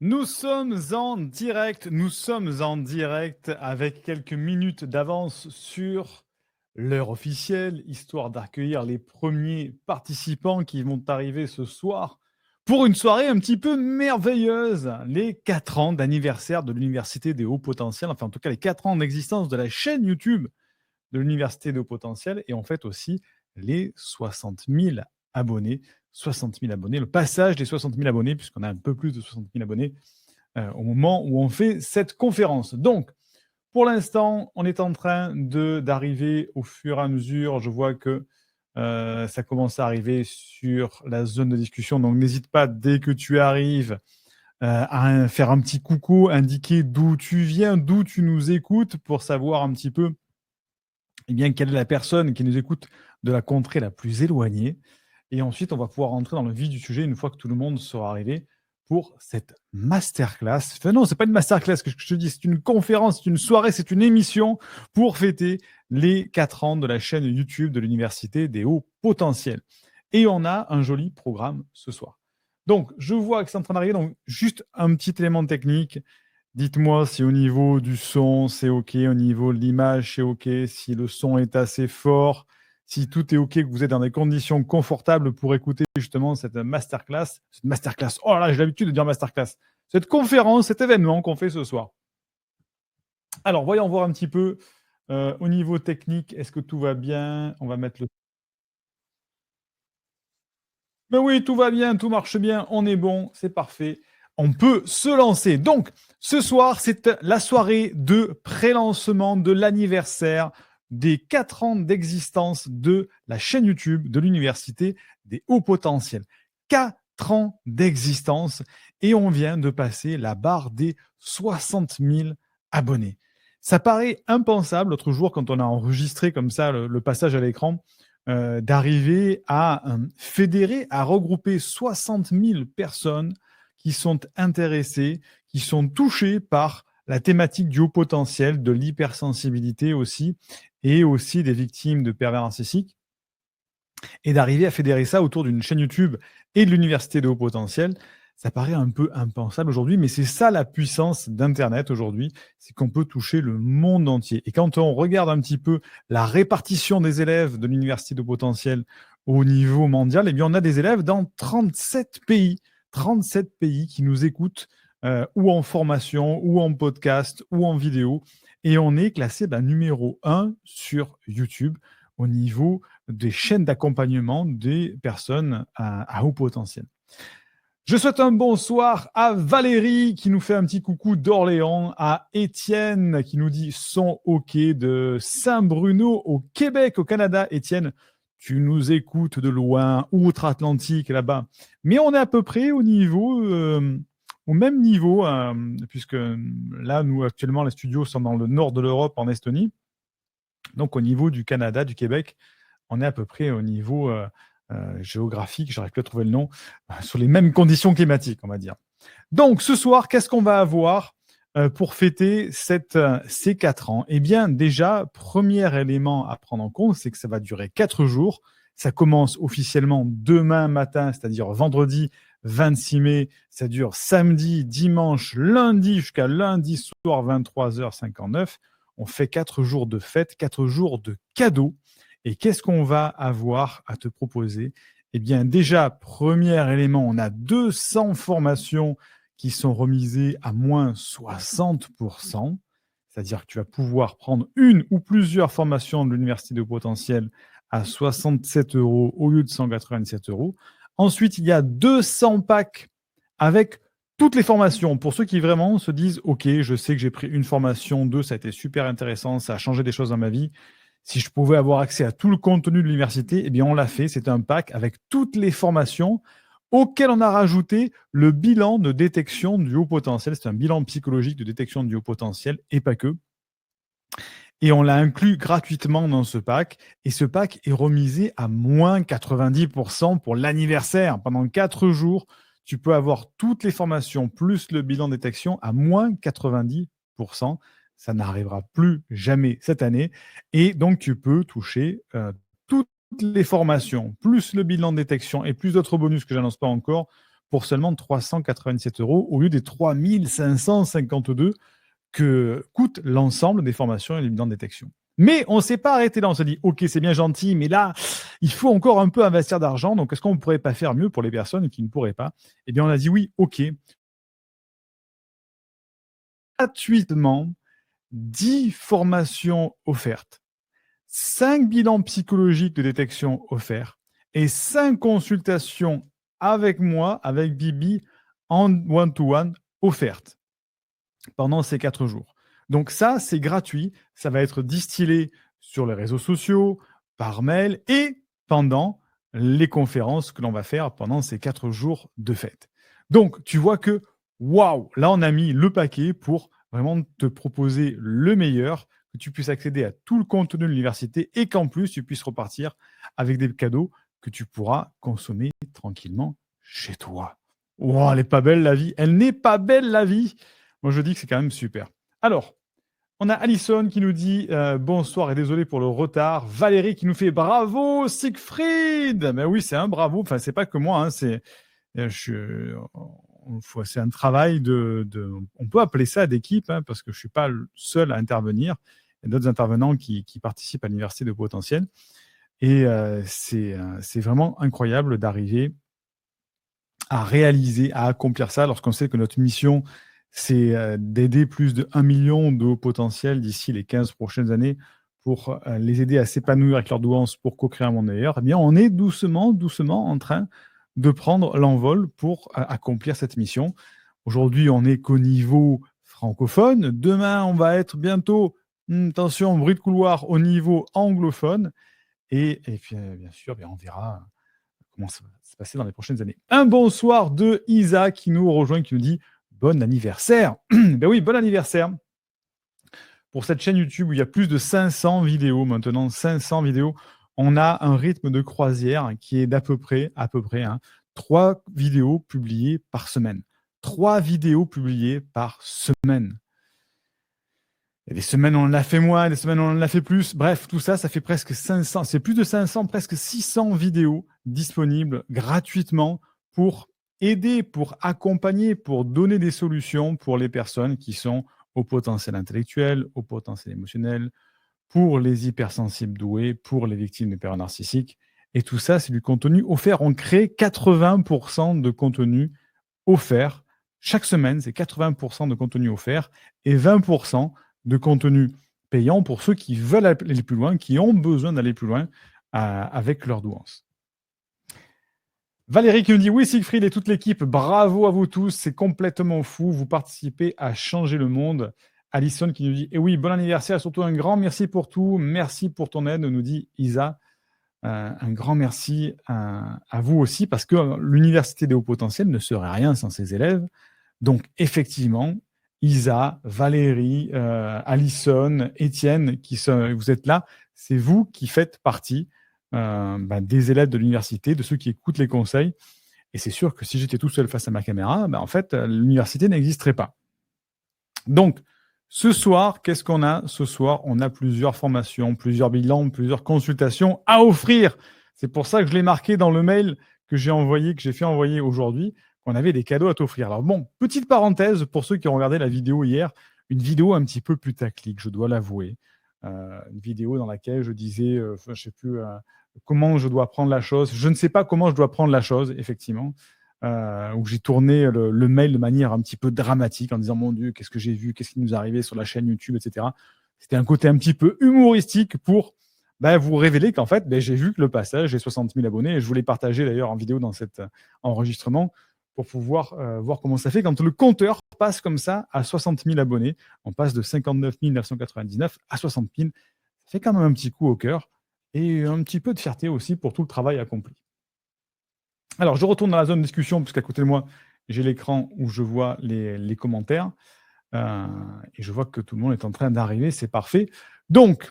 Nous sommes en direct avec quelques minutes d'avance sur l'heure officielle, histoire d'accueillir les premiers participants qui vont arriver ce soir pour une soirée un petit peu merveilleuse. Les 4 ans d'anniversaire de l'Université des Hauts Potentiels, enfin en tout cas les 4 ans d'existence de la chaîne YouTube de l'Université des Hauts Potentiels et en fait aussi les 60 000 abonnés. 60 000 abonnés, le passage des 60 000 abonnés, puisqu'on a un peu plus de 60 000 abonnés au moment où on fait cette conférence. Donc, pour l'instant, on est en train d'arriver au fur et à mesure. Je vois que ça commence à arriver sur la zone de discussion. Donc, n'hésite pas, dès que tu arrives, à faire un petit coucou, indiquer d'où tu viens, d'où tu nous écoutes, pour savoir un petit peu quelle est la personne qui nous écoute de la contrée la plus éloignée. Et ensuite, on va pouvoir rentrer dans le vif du sujet une fois que tout le monde sera arrivé pour cette masterclass. Enfin non, c'est pas une masterclass que je te dis, c'est une conférence, c'est une soirée, c'est une émission pour fêter les 4 ans de la chaîne YouTube de l'Université des Hauts Potentiels. Et on a un joli programme ce soir. Donc, je vois que c'est en train d'arriver. Donc, juste un petit élément technique. Dites-moi si au niveau du son, c'est OK, au niveau de l'image, c'est OK, si le son est assez fort, si tout est OK, que vous êtes dans des conditions confortables pour écouter justement cette masterclass. Cette masterclass, oh là là, j'ai l'habitude de dire masterclass. Cette conférence, cet événement qu'on fait ce soir. Alors, voyons voir un petit peu au niveau technique, est-ce que tout va bien? On va mettre le... Mais oui, tout va bien, tout marche bien, on est bon, c'est parfait. On peut se lancer. Donc, ce soir, c'est la soirée de pré-lancement de l'anniversaire des 4 ans d'existence de la chaîne YouTube de l'Université des Hauts Potentiels. 4 ans d'existence et on vient de passer la barre des 60 000 abonnés. Ça paraît impensable l'autre jour quand on a enregistré comme ça le passage à l'écran, d'arriver à fédérer, à regrouper 60 000 personnes qui sont intéressées, qui sont touchées par la thématique du haut potentiel, de l'hypersensibilité aussi, et aussi des victimes de pervers narcissiques, et d'arriver à fédérer ça autour d'une chaîne YouTube et de l'Université de haut potentiel. Ça paraît un peu impensable aujourd'hui, mais c'est ça la puissance d'Internet aujourd'hui, c'est qu'on peut toucher le monde entier. Et quand on regarde un petit peu la répartition des élèves de l'Université de haut potentiel au niveau mondial, eh bien, on a des élèves dans 37 pays. 37 pays qui nous écoutent, ou en formation, ou en podcast, ou en vidéo. Et on est classé numéro 1 sur YouTube au niveau des chaînes d'accompagnement des personnes à haut potentiel. Je souhaite un bonsoir à Valérie qui nous fait un petit coucou d'Orléans, à Étienne qui nous dit son OK de Saint-Bruno au Québec, au Canada. Étienne, tu nous écoutes de loin, outre-Atlantique là-bas. Mais on est à peu près au même niveau, puisque là, nous, actuellement, les studios sont dans le nord de l'Europe, en Estonie. Donc, au niveau du Canada, du Québec, on est à peu près au niveau géographique, j'arrive plus à trouver le nom, sur les mêmes conditions climatiques, on va dire. Donc, ce soir, qu'est-ce qu'on va avoir pour fêter ces 4 ans? Eh bien, déjà, premier élément à prendre en compte, c'est que ça va durer 4 jours. Ça commence officiellement demain matin, c'est-à-dire vendredi 26 mai. Ça dure samedi, dimanche, lundi, jusqu'à lundi soir 23h59. On fait 4 jours de fête, 4 jours de cadeaux. Et qu'est-ce qu'on va avoir à te proposer? Eh bien, déjà, premier élément, on a 200 formations qui sont remisées à moins 60%. C'est-à-dire que tu vas pouvoir prendre une ou plusieurs formations de l'Université de potentiel à 67 € au lieu de 197 €. Ensuite, il y a 200 packs avec toutes les formations. Pour ceux qui vraiment se disent, OK, je sais que j'ai pris une formation, deux, ça a été super intéressant, ça a changé des choses dans ma vie. Si je pouvais avoir accès à tout le contenu de l'université, eh bien, on l'a fait. C'est un pack avec toutes les formations auquel on a rajouté le bilan de détection du haut potentiel. C'est un bilan psychologique de détection du haut potentiel et pas que. Et on l'a inclus gratuitement dans ce pack. Et ce pack est remisé à moins 90% pour l'anniversaire. Pendant 4 jours, tu peux avoir toutes les formations plus le bilan de détection à moins 90%. Ça n'arrivera plus jamais cette année. Et donc, tu peux toucher toutes les formations, plus le bilan de détection et plus d'autres bonus que je n'annonce pas encore pour seulement 397 € au lieu des 3552 que coûte l'ensemble des formations éliminant détection. Mais on ne s'est pas arrêté là. On s'est dit, OK, c'est bien gentil, mais là, il faut encore un peu investir d'argent. Donc, est-ce qu'on ne pourrait pas faire mieux pour les personnes qui ne pourraient pas? Eh bien, on a dit oui, OK. Gratuitement, 10 formations offertes, 5 bilans psychologiques de détection offerts et 5 consultations avec moi, avec Bibi, en one-to-one offertes pendant ces 4 jours. Donc ça, c'est gratuit. Ça va être distillé sur les réseaux sociaux, par mail et pendant les conférences que l'on va faire pendant ces 4 jours de fête. Donc, tu vois que, waouh, là, on a mis le paquet pour vraiment te proposer le meilleur, que tu puisses accéder à tout le contenu de l'université et qu'en plus, tu puisses repartir avec des cadeaux que tu pourras consommer tranquillement chez toi. Wow, elle n'est pas belle la vie. Elle n'est pas belle la vie. Moi, je dis que c'est quand même super. Alors, on a Alison qui nous dit bonsoir et désolé pour le retard. Valérie qui nous fait bravo Siegfried. Mais oui, c'est un bravo. Enfin, c'est pas que moi. Hein, c'est un travail on peut appeler ça d'équipe hein, parce que je suis pas le seul à intervenir. Il y a d'autres intervenants qui participent à l'université de Potentiel. Et c'est vraiment incroyable d'arriver à réaliser, à accomplir ça lorsqu'on sait que notre mission c'est d'aider plus de 1 million de hauts potentiels d'ici les 15 prochaines années pour les aider à s'épanouir avec leurs douances pour co-créer un monde meilleur, eh bien, on est doucement en train de prendre l'envol pour accomplir cette mission. Aujourd'hui, on n'est qu'au niveau francophone. Demain, on va être bientôt, attention, bruit de couloir, au niveau anglophone. Et puis, bien sûr, on verra comment ça va se passer dans les prochaines années. Un bonsoir de Isa qui nous rejoint, qui nous dit bon anniversaire. Ben oui, bon anniversaire. Pour cette chaîne YouTube où il y a plus de 500 vidéos maintenant, 500 vidéos, on a un rythme de croisière qui est d'à peu près 3 vidéos publiées par semaine. 3 vidéos publiées par semaine. Il y a des semaines, on en a fait moins, des semaines, on en a fait plus. Bref, tout ça, ça fait presque 500, c'est plus de 500, presque 600 vidéos disponibles gratuitement pour aider, pour accompagner, pour donner des solutions pour les personnes qui sont au potentiel intellectuel, au potentiel émotionnel, pour les hypersensibles doués, pour les victimes de périodes narcissiques. Et tout ça, c'est du contenu offert. On crée 80% de contenu offert. Chaque semaine, c'est 80% de contenu offert et 20% de contenu payant pour ceux qui veulent aller plus loin, qui ont besoin d'aller plus loin avec leur douance. Valérie qui nous dit oui, Siegfried et toute l'équipe, bravo à vous tous, c'est complètement fou, vous participez à changer le monde. Alison qui nous dit et oui, bon anniversaire, surtout un grand merci pour tout, merci pour ton aide, nous dit Isa. Un grand merci à vous aussi, parce que l'Université des hauts potentiels ne serait rien sans ses élèves. Donc, effectivement, Isa, Valérie, Alison, Étienne, vous êtes là, c'est vous qui faites partie des élèves de l'université, de ceux qui écoutent les conseils. Et c'est sûr que si j'étais tout seul face à ma caméra, en fait, l'université n'existerait pas. Donc, ce soir, qu'est-ce qu'on a? Ce soir, on a plusieurs formations, plusieurs bilans, plusieurs consultations à offrir. C'est pour ça que je l'ai marqué dans le mail que j'ai fait envoyer aujourd'hui, qu'on avait des cadeaux à t'offrir. Alors bon, petite parenthèse pour ceux qui ont regardé la vidéo hier, une vidéo un petit peu putaclic, je dois l'avouer. Une vidéo dans laquelle je disais, je ne sais plus comment je dois prendre la chose. Je ne sais pas comment je dois prendre la chose, effectivement. Où j'ai tourné le mail de manière un petit peu dramatique en disant mon Dieu, qu'est-ce que j'ai vu, qu'est-ce qui nous est arrivé sur la chaîne YouTube, etc. C'était un côté un petit peu humoristique pour vous révéler qu'en fait, j'ai vu que le passage, j'ai 60 000 abonnés et je voulais partager d'ailleurs en vidéo dans cet enregistrement pour pouvoir voir comment ça fait quand le compteur passe comme ça à 60 000 abonnés. On passe de 59 999 à 60 000. Ça fait quand même un petit coup au cœur et un petit peu de fierté aussi pour tout le travail accompli. Alors, je retourne dans la zone discussion, puisqu'à côté de moi, j'ai l'écran où je vois les commentaires. Et je vois que tout le monde est en train d'arriver, c'est parfait. Donc,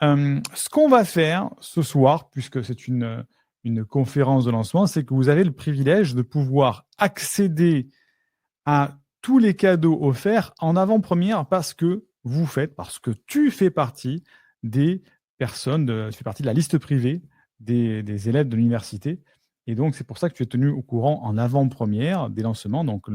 ce qu'on va faire ce soir, puisque c'est une conférence de lancement, c'est que vous avez le privilège de pouvoir accéder à tous les cadeaux offerts en avant-première parce que tu fais partie des personnes, tu fais partie de la liste privée des élèves de l'université. Et donc, c'est pour ça que tu es tenu au courant en avant-première des lancements. Donc,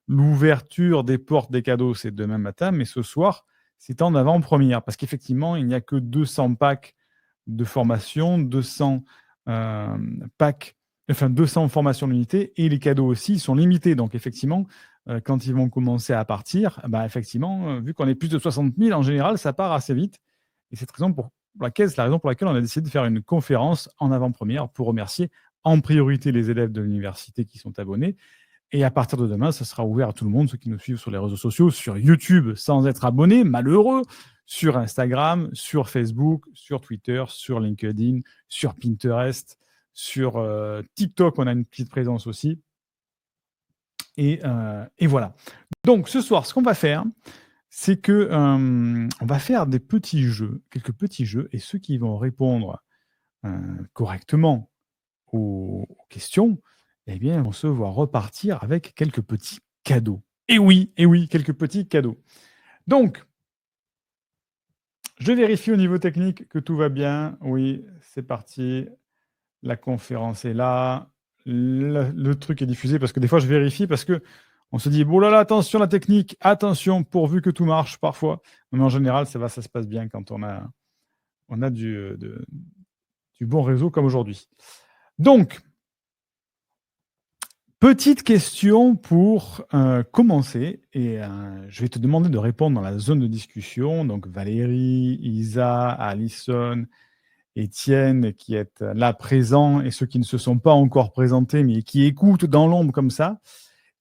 l'ouverture des portes des cadeaux, c'est demain matin, mais ce soir, c'est en avant-première. Parce qu'effectivement, il n'y a que 200 packs de formation, 200 packs, enfin 200 formations d'unité, et les cadeaux aussi sont limités. Donc, effectivement, quand ils vont commencer à partir, effectivement, vu qu'on est plus de 60 000, en général, ça part assez vite. Et c'est la raison pour laquelle on a décidé de faire une conférence en avant-première pour remercier en priorité les élèves de l'université qui sont abonnés. Et à partir de demain, ça sera ouvert à tout le monde, ceux qui nous suivent sur les réseaux sociaux, sur YouTube sans être abonnés, malheureux, sur Instagram, sur Facebook, sur Twitter, sur LinkedIn, sur Pinterest, sur TikTok, on a une petite présence aussi. Et voilà. Donc ce soir, ce qu'on va faire, c'est que on va faire des petits jeux, quelques petits jeux, et ceux qui vont répondre correctement aux questions, eh bien, vont se voir repartir avec quelques petits cadeaux. Et oui, quelques petits cadeaux. Donc, je vérifie au niveau technique que tout va bien. Oui, c'est parti. La conférence est là. Le truc est diffusé parce que des fois, je vérifie parce que on se dit, bon là là, attention la technique, attention, pourvu que tout marche parfois. Mais en général, ça se passe bien quand on a du bon réseau comme aujourd'hui. Donc, petite question pour commencer, et je vais te demander de répondre dans la zone de discussion. Donc Valérie, Isa, Alison, Étienne qui est là présent, et ceux qui ne se sont pas encore présentés mais qui écoutent dans l'ombre comme ça.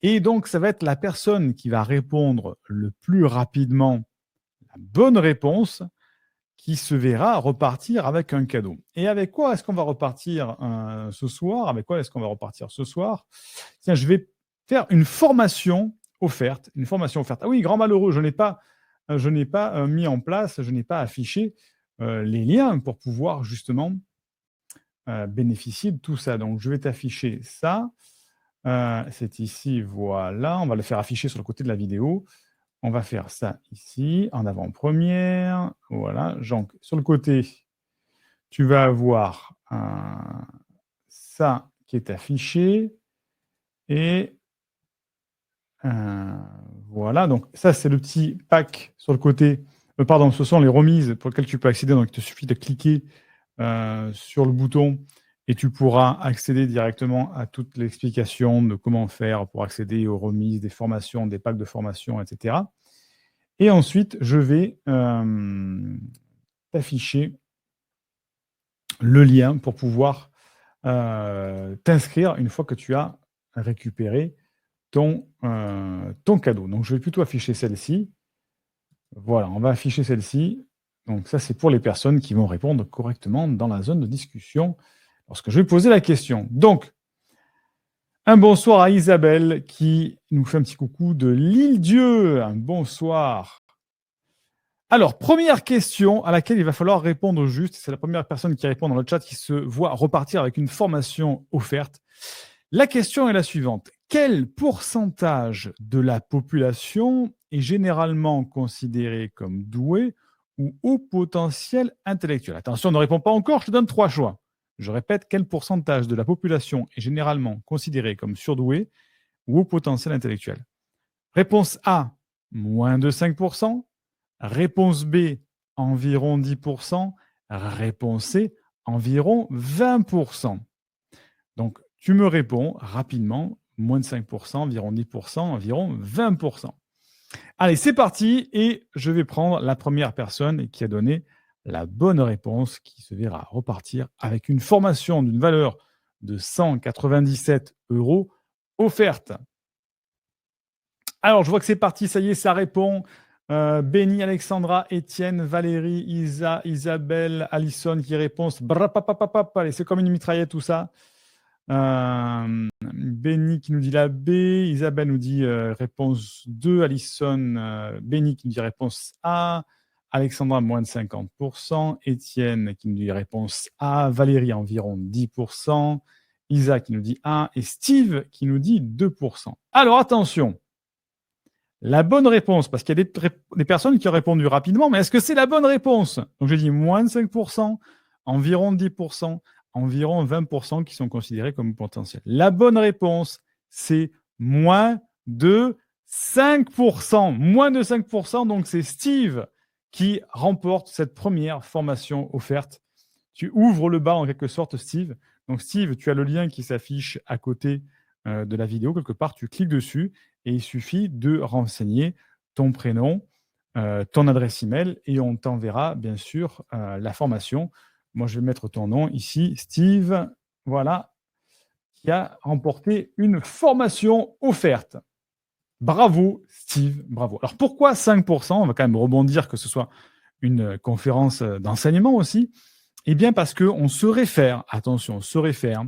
Et donc ça va être la personne qui va répondre le plus rapidement la bonne réponse qui se verra repartir avec un cadeau. Et avec quoi est-ce qu'on va repartir ce soir? Avec quoi est-ce qu'on va repartir ce soir? Tiens, je vais faire une formation offerte. Une formation offerte. Ah oui, grand malheureux, je n'ai pas mis en place, je n'ai pas affiché les liens pour pouvoir justement bénéficier de tout ça. Donc, je vais t'afficher ça. C'est ici, voilà. On va le faire afficher sur le côté de la vidéo. On va faire ça ici, en avant-première. Voilà. Donc, sur le côté, tu vas avoir ça qui est affiché. Et voilà. Donc, ça, c'est le petit pack sur le côté. Pardon, ce sont les remises pour lesquelles tu peux accéder. Donc, il te suffit de cliquer sur le bouton et tu pourras accéder directement à toute l'explication de comment faire pour accéder aux remises, des formations, des packs de formation, etc. Et ensuite, je vais t'afficher le lien pour pouvoir t'inscrire une fois que tu as récupéré ton cadeau. Donc, je vais plutôt afficher celle-ci. Voilà, on va afficher celle-ci. Donc, ça, c'est pour les personnes qui vont répondre correctement dans la zone de discussion lorsque je vais poser la question. Donc, un bonsoir à Isabelle qui nous fait un petit coucou de l'Île-Dieu. Un bonsoir. Alors, première question à laquelle il va falloir répondre juste. C'est la première personne qui répond dans le chat qui se voit repartir avec une formation offerte. La question est la suivante. Quel pourcentage de la population est généralement considéré comme doué ou haut potentiel intellectuel? Attention, ne réponds pas encore, je te donne 3 choix. Je répète, quel pourcentage de la population est généralement considéré comme surdoué ou haut potentiel intellectuel? Réponse A, moins de 5%. Réponse B, environ 10%. Réponse C, environ 20%. Donc, tu me réponds rapidement, moins de 5%, environ 10%, environ 20%. Allez, c'est parti, et je vais prendre la première personne qui a donné la bonne réponse, qui se verra repartir avec une formation d'une valeur de 197 € offerte. Alors, je vois que c'est parti, ça y est, ça répond. Béni, Alexandra, Étienne, Valérie, Isa, Isabelle, Alison qui répond. Allez, c'est comme une mitraillette tout ça. Béni qui nous dit la B, Isabelle nous dit réponse 2, Alison, Béni qui nous dit réponse A, Alexandra moins de 50%, Étienne qui nous dit réponse A, Valérie environ 10%, Isa qui nous dit A et Steve qui nous dit 2%. Alors attention, la bonne réponse, parce qu'il y a des personnes qui ont répondu rapidement, mais est-ce que c'est la bonne réponse? Donc j'ai dit moins de 5%, environ 10%, environ 20% qui sont considérés comme potentiels. La bonne réponse, c'est moins de 5%. Moins de 5%, donc c'est Steve qui remporte cette première formation offerte. Tu ouvres le bal en quelque sorte, Steve. Donc Steve, tu as le lien qui s'affiche à côté de la vidéo. Quelque part, tu cliques dessus et il suffit de renseigner ton prénom, ton adresse email et on t'enverra bien sûr la formation. Moi, je vais mettre ton nom ici, Steve, voilà, qui a remporté une formation offerte. Bravo, Steve, bravo. Alors pourquoi 5%? On va quand même rebondir que ce soit une conférence d'enseignement aussi. Eh bien parce qu'on se réfère, attention, on se réfère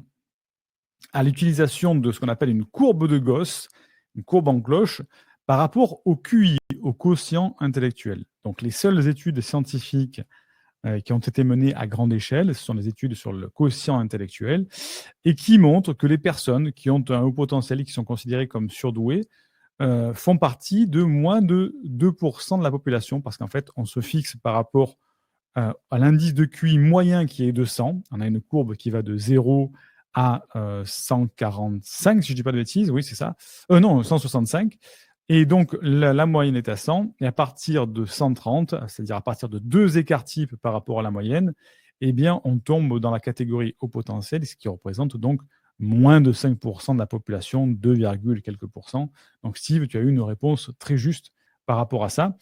à l'utilisation de ce qu'on appelle une courbe de Gauss, une courbe en cloche, par rapport au QI, au quotient intellectuel. Donc les seules études scientifiques qui ont été menées à grande échelle, ce sont des études sur le quotient intellectuel, et qui montrent que les personnes qui ont un haut potentiel et qui sont considérées comme surdouées font partie de moins de 2% de la population, parce qu'en fait, on se fixe par rapport à l'indice de QI moyen qui est de 100. On a une courbe qui va de 0 à 145, si je ne dis pas de bêtises. Oui, c'est ça. Non, 165. Et donc, la moyenne est à 100. Et à partir de 130, c'est-à-dire à partir de 2 écarts types par rapport à la moyenne, eh bien, on tombe dans la catégorie haut potentiel, ce qui représente donc moins de 5% de la population, 2, quelques pourcents. Donc, Steve, tu as eu une réponse très juste par rapport à ça.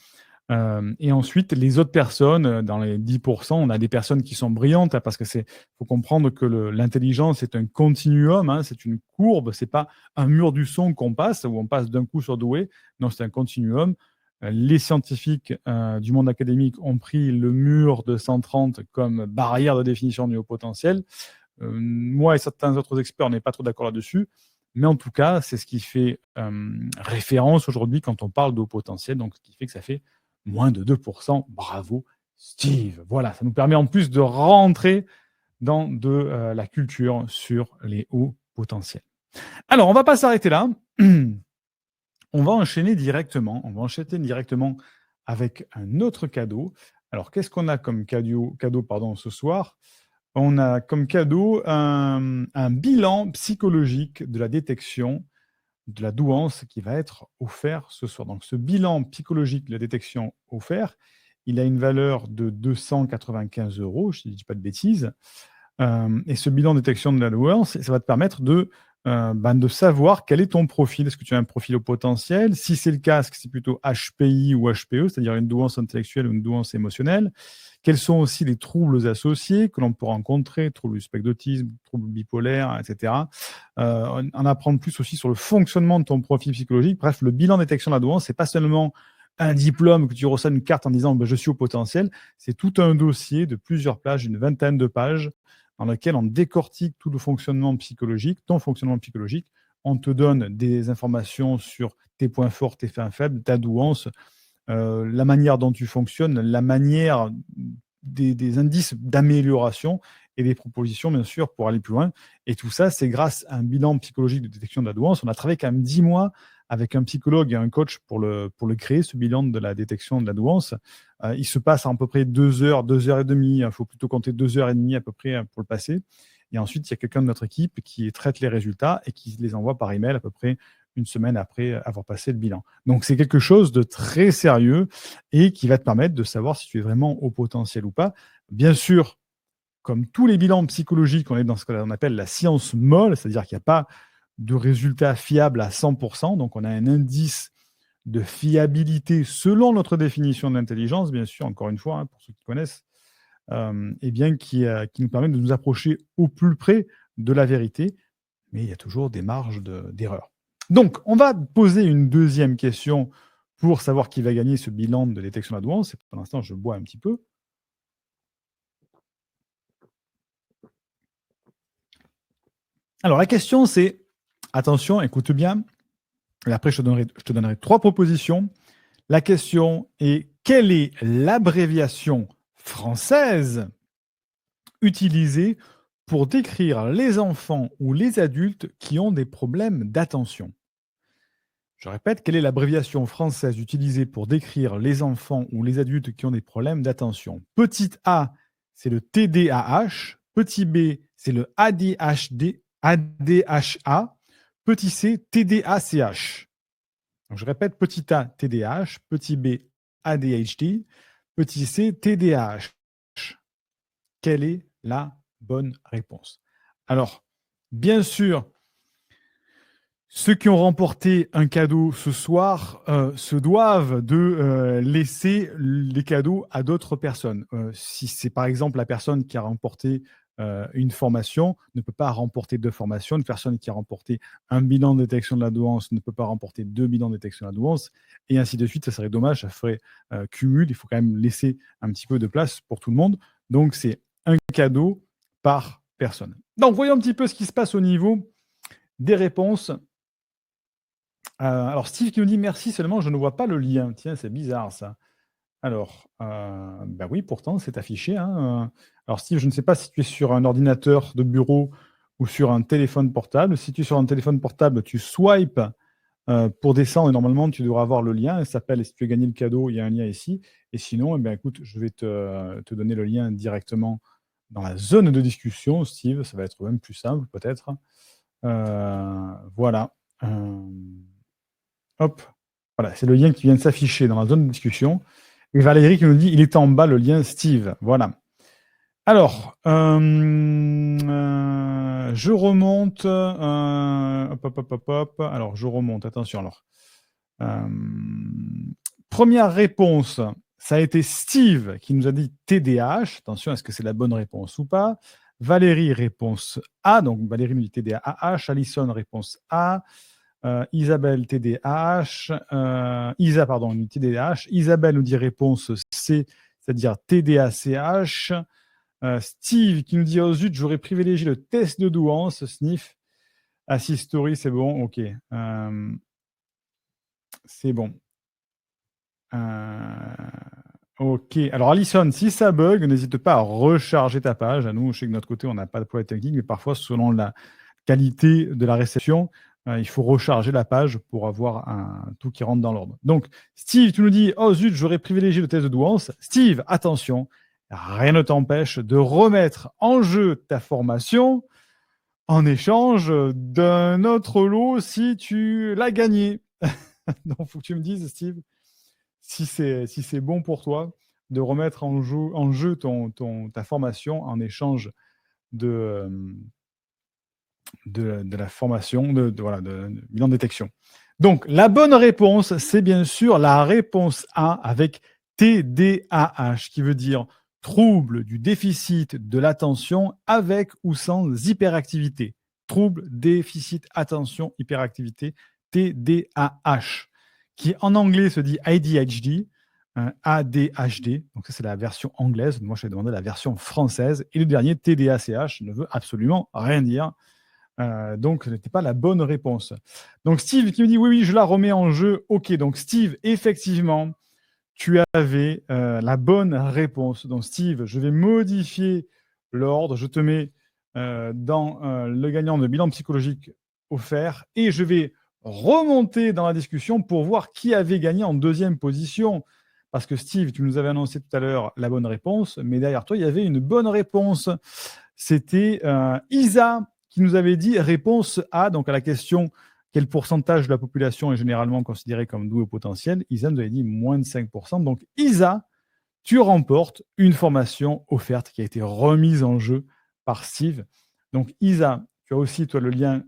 Et ensuite, les autres personnes, dans les 10%, on a des personnes qui sont brillantes, hein, parce que faut comprendre que l'intelligence est un continuum, hein, c'est une courbe, c'est pas un mur du son qu'on passe, où on passe d'un coup sur doué. Non, c'est un continuum. Les scientifiques du monde académique ont pris le mur de 130 comme barrière de définition du haut potentiel. Moi et certains autres experts, on n'est pas trop d'accord là-dessus. Mais en tout cas, c'est ce qui fait référence aujourd'hui quand on parle de haut potentiel, donc ce qui fait que ça fait moins de 2%. Bravo, Steve. Voilà, ça nous permet en plus de rentrer dans de la culture sur les hauts potentiels. Alors, on ne va pas s'arrêter là. On va enchaîner directement. On va enchaîner directement avec un autre cadeau. Alors, qu'est-ce qu'on a comme cadeau ce soir? On a comme cadeau un bilan psychologique de la détection de la douance qui va être offert ce soir. Donc, ce bilan psychologique de la détection offert, il a une valeur de 295 €, je ne dis pas de bêtises. Et ce bilan de détection de la douance, ça va te permettre de savoir quel est ton profil. Est-ce que tu as un profil au potentiel? Si c'est le cas, est-ce que c'est plutôt HPI ou HPE, c'est-à-dire une douance intellectuelle ou une douance émotionnelle? Quels sont aussi les troubles associés que l'on peut rencontrer, troubles du spectre d'autisme, troubles bipolaires, etc. En apprendre plus aussi sur le fonctionnement de ton profil psychologique. Bref, le bilan de détection de la douance, c'est pas seulement un diplôme que tu reçois une carte en disant je suis au potentiel. C'est tout un dossier de plusieurs pages, une vingtaine de pages, dans lequel on décortique tout le fonctionnement psychologique, ton fonctionnement psychologique. On te donne des informations sur tes points forts, tes points faibles, ta douance, la manière dont tu fonctionnes, la manière des indices d'amélioration et des propositions, bien sûr, pour aller plus loin. Et tout ça, c'est grâce à un bilan psychologique de détection de la douance. On a travaillé quand même 10 mois avec un psychologue et un coach pour le créer, ce bilan de la détection de la douance. Il se passe à peu près 2 heures, 2 heures et demie. Il faut plutôt compter 2 heures et demie à peu près pour le passer. Et ensuite, il y a quelqu'un de notre équipe qui traite les résultats et qui les envoie par email à peu près une semaine après avoir passé le bilan. Donc, c'est quelque chose de très sérieux et qui va te permettre de savoir si tu es vraiment au potentiel ou pas. Bien sûr, comme tous les bilans psychologiques, on est dans ce qu'on appelle la science molle, c'est-à-dire qu'il n'y a pas de résultats fiables à 100%. Donc, on a un indice de fiabilité selon notre définition de l'intelligence, bien sûr, encore une fois, hein, pour ceux qui connaissent, qui nous permet de nous approcher au plus près de la vérité. Mais il y a toujours des marges d'erreur. Donc, on va poser une deuxième question pour savoir qui va gagner ce bilan de détection de la douance. Et pour l'instant, je bois un petit peu. Alors, la question, c'est, attention, écoute bien, et après, je te donnerai 3 propositions. La question est, quelle est l'abréviation française utilisée pour décrire les enfants ou les adultes qui ont des problèmes d'attention? Je répète, quelle est l'abréviation française utilisée pour décrire les enfants ou les adultes qui ont des problèmes d'attention? Petit a, c'est le TDAH. Petit b, c'est le ADHA, petit c, TDACH. Donc, je répète, petit a, TDAH, petit b, ADHD, petit c, TDAH. Quelle est la bonne réponse? Alors, bien sûr, ceux qui ont remporté un cadeau ce soir se doivent de laisser les cadeaux à d'autres personnes. Si c'est par exemple la personne qui a remporté une formation, ne peut pas remporter deux formations. Une personne qui a remporté un bilan de détection de la douance ne peut pas remporter deux bilans de détection de la douance, et ainsi de suite. Ça serait dommage, ça ferait cumul. Il faut quand même laisser un petit peu de place pour tout le monde. Donc, c'est un cadeau par personne. Donc, voyons un petit peu ce qui se passe au niveau des réponses. Alors, Steve qui nous dit merci, seulement je ne vois pas le lien. Tiens, c'est bizarre ça. Alors, ben oui, pourtant, c'est affiché. Hein. Alors, Steve, je ne sais pas si tu es sur un ordinateur de bureau ou sur un téléphone portable. Si tu es sur un téléphone portable, tu swipes pour descendre et normalement, tu devras avoir le lien. Il s'appelle, si tu veux gagner le cadeau, il y a un lien ici. Et sinon, eh ben, écoute, je vais te donner le lien directement dans la zone de discussion, Steve. Ça va être même plus simple, peut-être. Voilà. Hop, voilà, c'est le lien qui vient de s'afficher dans la zone de discussion. Et Valérie qui nous dit, il est en bas le lien Steve. Voilà. Alors, je remonte. Hop. Alors, je remonte. Attention. Alors, première réponse, ça a été Steve qui nous a dit TDAH. Attention, est-ce que c'est la bonne réponse ou pas? Valérie, réponse A. Donc, Valérie nous dit TDAH. Alison, réponse A. Isabelle, TDAH. Isa, pardon, nous dit TDAH. Isabelle nous dit réponse C, c'est-à-dire TDACH. Steve qui nous dit oh zut, j'aurais privilégié le test de douance, sniff. Assist story, c'est bon, ok. C'est bon. Ok. Alors, Alison, si ça bug, n'hésite pas à recharger ta page. À nous, je sais que de notre côté, on n'a pas de problème technique, mais parfois, selon la qualité de la réception, il faut recharger la page pour avoir tout qui rentre dans l'ordre. Donc, Steve, tu nous dis oh zut, j'aurais privilégié le test de douance. Steve, attention, rien ne t'empêche de remettre en jeu ta formation en échange d'un autre lot si tu l'as gagné. Donc, il faut que tu me dises, Steve, si c'est bon pour toi de remettre en jeu ta formation en échange de la formation, de bilan de détection. Donc, la bonne réponse, c'est bien sûr la réponse A avec TDAH, qui veut dire trouble du déficit de l'attention avec ou sans hyperactivité. Trouble, déficit, attention, hyperactivité, TDAH, qui en anglais se dit ADHD, ADHD. Donc ça, c'est la version anglaise. Moi, je vais demander la version française. Et le dernier, TDACH, ne veut absolument rien dire. Donc, ce n'était pas la bonne réponse. Donc, Steve qui me dit oui, je la remets en jeu. Ok, donc Steve, effectivement, tu avais la bonne réponse. Donc, Steve, je vais modifier l'ordre. Je te mets dans le gagnant de bilan psychologique offert et je vais remonter dans la discussion pour voir qui avait gagné en deuxième position. Parce que Steve, tu nous avais annoncé tout à l'heure la bonne réponse, mais derrière toi, il y avait une bonne réponse. C'était Isa qui nous avait dit réponse A, donc à la question quel pourcentage de la population est généralement considéré comme doué au potentiel. Isa nous avait dit moins de 5%. Donc Isa, tu remportes une formation offerte qui a été remise en jeu par Steve. Donc Isa, tu as aussi toi le lien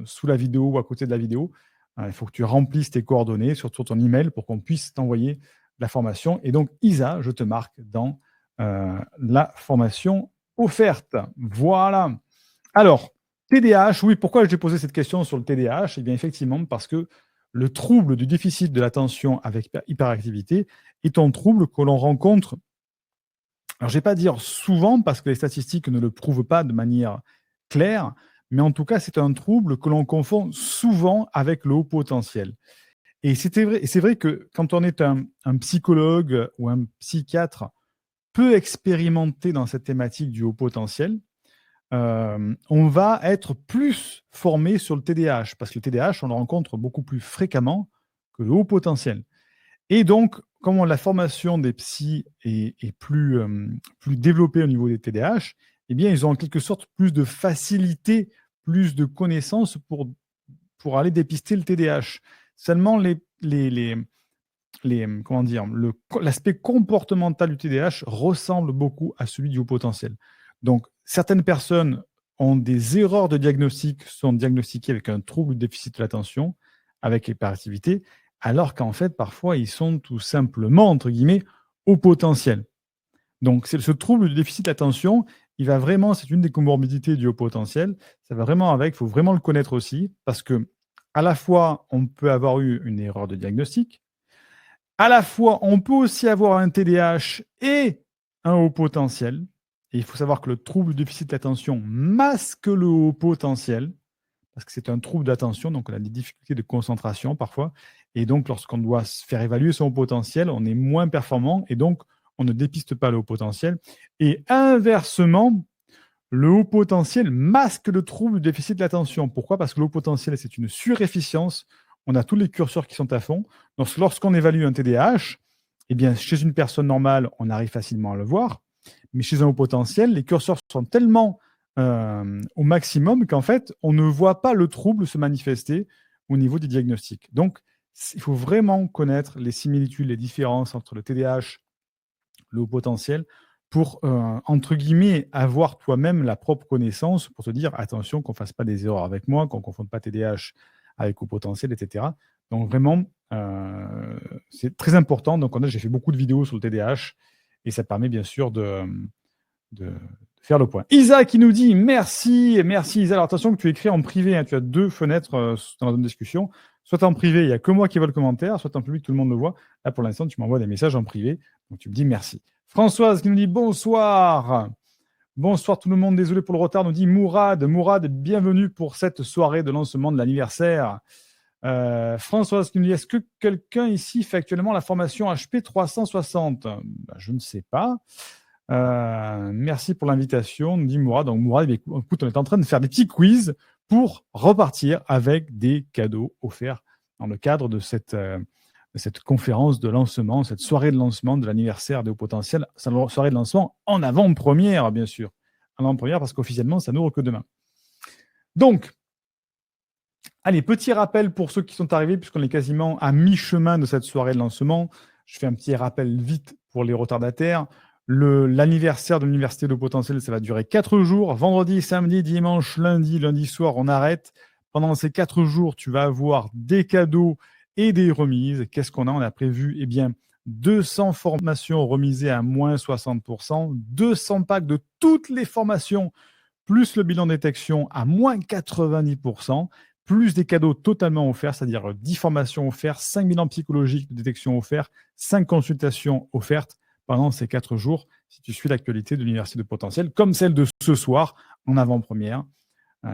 sous la vidéo ou à côté de la vidéo. Il faut que tu remplisses tes coordonnées sur ton email pour qu'on puisse t'envoyer la formation. Et donc Isa, je te marque dans la formation offerte. Voilà. Alors, TDAH, oui, pourquoi j'ai posé cette question sur le TDAH? Eh bien, effectivement, parce que le trouble du déficit de l'attention avec hyperactivité est un trouble que l'on rencontre, alors je ne vais pas dire souvent, parce que les statistiques ne le prouvent pas de manière claire, mais en tout cas, c'est un trouble que l'on confond souvent avec le haut potentiel. Et c'est vrai que quand on est un psychologue ou un psychiatre peu expérimenté dans cette thématique du haut potentiel, on va être plus formé sur le TDAH, parce que le TDAH, on le rencontre beaucoup plus fréquemment que le haut potentiel. Et donc, comme la formation des psys est plus développée au niveau des TDAH, eh bien, ils ont en quelque sorte plus de facilité, plus de connaissances pour aller dépister le TDAH. Seulement, comment dire, l'aspect comportemental du TDAH ressemble beaucoup à celui du haut potentiel. Donc, certaines personnes ont des erreurs de diagnostic, sont diagnostiquées avec un trouble du déficit de l'attention, avec hyperactivité, alors qu'en fait, parfois, ils sont tout simplement, entre guillemets, haut potentiel. Donc, ce trouble du déficit de l'attention, il va vraiment, c'est une des comorbidités du haut potentiel. Ça va vraiment avec, il faut vraiment le connaître aussi, parce que à la fois, on peut avoir eu une erreur de diagnostic, à la fois, on peut aussi avoir un TDAH et un haut potentiel. Et il faut savoir que le trouble du déficit de l'attention masque le haut potentiel, parce que c'est un trouble d'attention, donc on a des difficultés de concentration parfois. Et donc, lorsqu'on doit se faire évaluer son haut potentiel, on est moins performant et donc on ne dépiste pas le haut potentiel. Et inversement, le haut potentiel masque le trouble du déficit de l'attention. Pourquoi ? Parce que le haut potentiel, c'est une surefficience. On a tous les curseurs qui sont à fond. Donc, lorsqu'on évalue un TDAH, eh bien, chez une personne normale, on arrive facilement à le voir. Mais chez un haut potentiel, les curseurs sont tellement au maximum qu'en fait, on ne voit pas le trouble se manifester au niveau des diagnostics. Donc, il faut vraiment connaître les similitudes, les différences entre le TDAH, le haut potentiel, pour, entre guillemets, avoir toi-même la propre connaissance pour te dire attention qu'on ne fasse pas des erreurs avec moi, qu'on ne confonde pas TDAH avec haut potentiel, etc. Donc vraiment, c'est très important. Donc j'ai fait beaucoup de vidéos sur le TDAH et ça permet bien sûr de faire le point. Isa qui nous dit merci Isa. Alors attention que tu écris en privé, hein, tu as deux fenêtres dans la discussion. Soit en privé, il n'y a que moi qui vois le commentaire, soit en public, tout le monde le voit. Là, pour l'instant, tu m'envoies des messages en privé. Donc, tu me dis merci. Françoise qui nous dit bonsoir. Bonsoir tout le monde, désolé pour le retard, nous dit Mourad. Mourad, bienvenue pour cette soirée de lancement de l'anniversaire. Françoise qui nous dit est-ce que quelqu'un ici fait actuellement la formation HP 360 ? Je ne sais pas. Merci pour l'invitation, nous dit Mourad. Donc Mourad, écoute, on est en train de faire des petits quiz pour repartir avec des cadeaux offerts dans le cadre de cette conférence de lancement, cette soirée de lancement de l'anniversaire de Haut Potentiel, soirée de lancement en avant-première, bien sûr. En avant-première, parce qu'officiellement, ça n'ouvre que demain. Donc, allez, petit rappel pour ceux qui sont arrivés, puisqu'on est quasiment à mi-chemin de cette soirée de lancement. Je fais un petit rappel vite pour les retardataires. L'anniversaire de l'Université de Haut Potentiel, ça va durer 4 jours. Vendredi, samedi, dimanche, lundi soir, on arrête. Pendant ces 4 jours, tu vas avoir des cadeaux et des remises. Qu'est-ce qu'on a ? On a prévu 200 formations remisées à moins 60%, 200 packs de toutes les formations, plus le bilan de détection à moins 90%, plus des cadeaux totalement offerts, c'est-à-dire 10 formations offertes, 5 bilans psychologiques de détection offerts, 5 consultations offertes pendant ces 4 jours, si tu suis l'actualité de l'Université de Potentiel, comme celle de ce soir, en avant-première.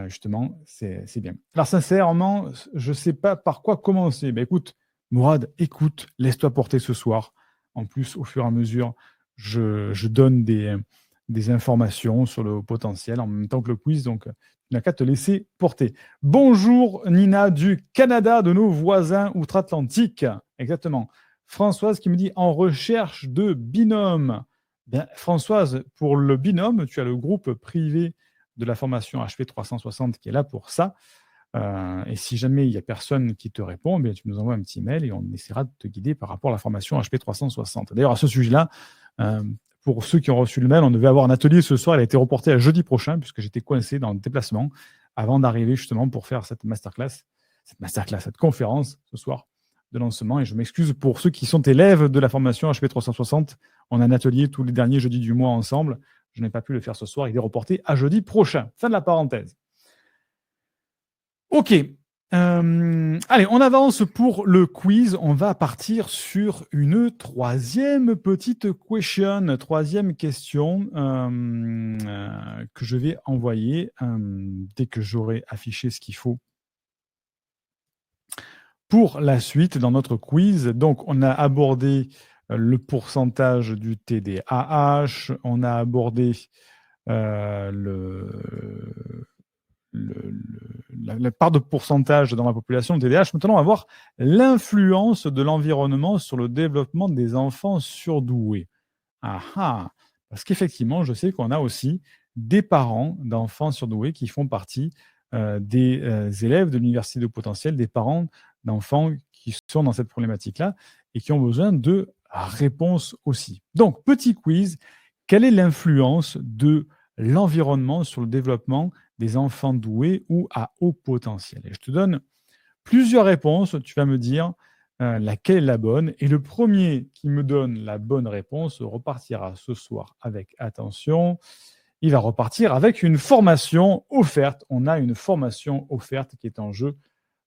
Justement, c'est bien. Alors, sincèrement, je ne sais pas par quoi commencer. Écoute, Mourad, écoute, laisse-toi porter ce soir. En plus, au fur et à mesure, je donne des informations sur le potentiel en même temps que le quiz, donc tu n'as qu'à te laisser porter. Bonjour Nina du Canada, de nos voisins outre-Atlantique. Exactement. Françoise qui me dit en recherche de binôme. Bien, Françoise, pour le binôme, tu as le groupe privé de la formation HP 360 qui est là pour ça. Et si jamais il n'y a personne qui te répond, bien, tu nous envoies un petit mail et on essaiera de te guider par rapport à la formation HP 360. D'ailleurs, à ce sujet-là, pour ceux qui ont reçu le mail, on devait avoir un atelier ce soir. Il a été reporté à jeudi prochain puisque j'étais coincé dans le déplacement avant d'arriver justement pour faire cette conférence ce soir de lancement. Et je m'excuse pour ceux qui sont élèves de la formation HP 360. On a un atelier tous les derniers jeudis du mois ensemble. Je n'ai pas pu le faire ce soir. Il est reporté à jeudi prochain. Fin de la parenthèse. Ok. Allez, on avance pour le quiz. On va partir sur une troisième question que je vais envoyer dès que j'aurai affiché ce qu'il faut pour la suite dans notre quiz. Donc, on a abordé le pourcentage du TDAH, on a abordé la part de pourcentage dans la population de TDAH. Maintenant, on va voir l'influence de l'environnement sur le développement des enfants surdoués. Parce qu'effectivement, je sais qu'on a aussi des parents d'enfants surdoués qui font partie des élèves de l'Université de haut potentiel, des parents d'enfants qui sont dans cette problématique-là et qui ont besoin de réponses aussi. Donc, petit quiz, quelle est l'influence de l'environnement sur le développement des enfants doués ou à haut potentiel? Et je te donne plusieurs réponses, tu vas me dire laquelle est la bonne. Et le premier qui me donne la bonne réponse repartira ce soir avec attention. Il va repartir avec une formation offerte. On a une formation offerte qui est en jeu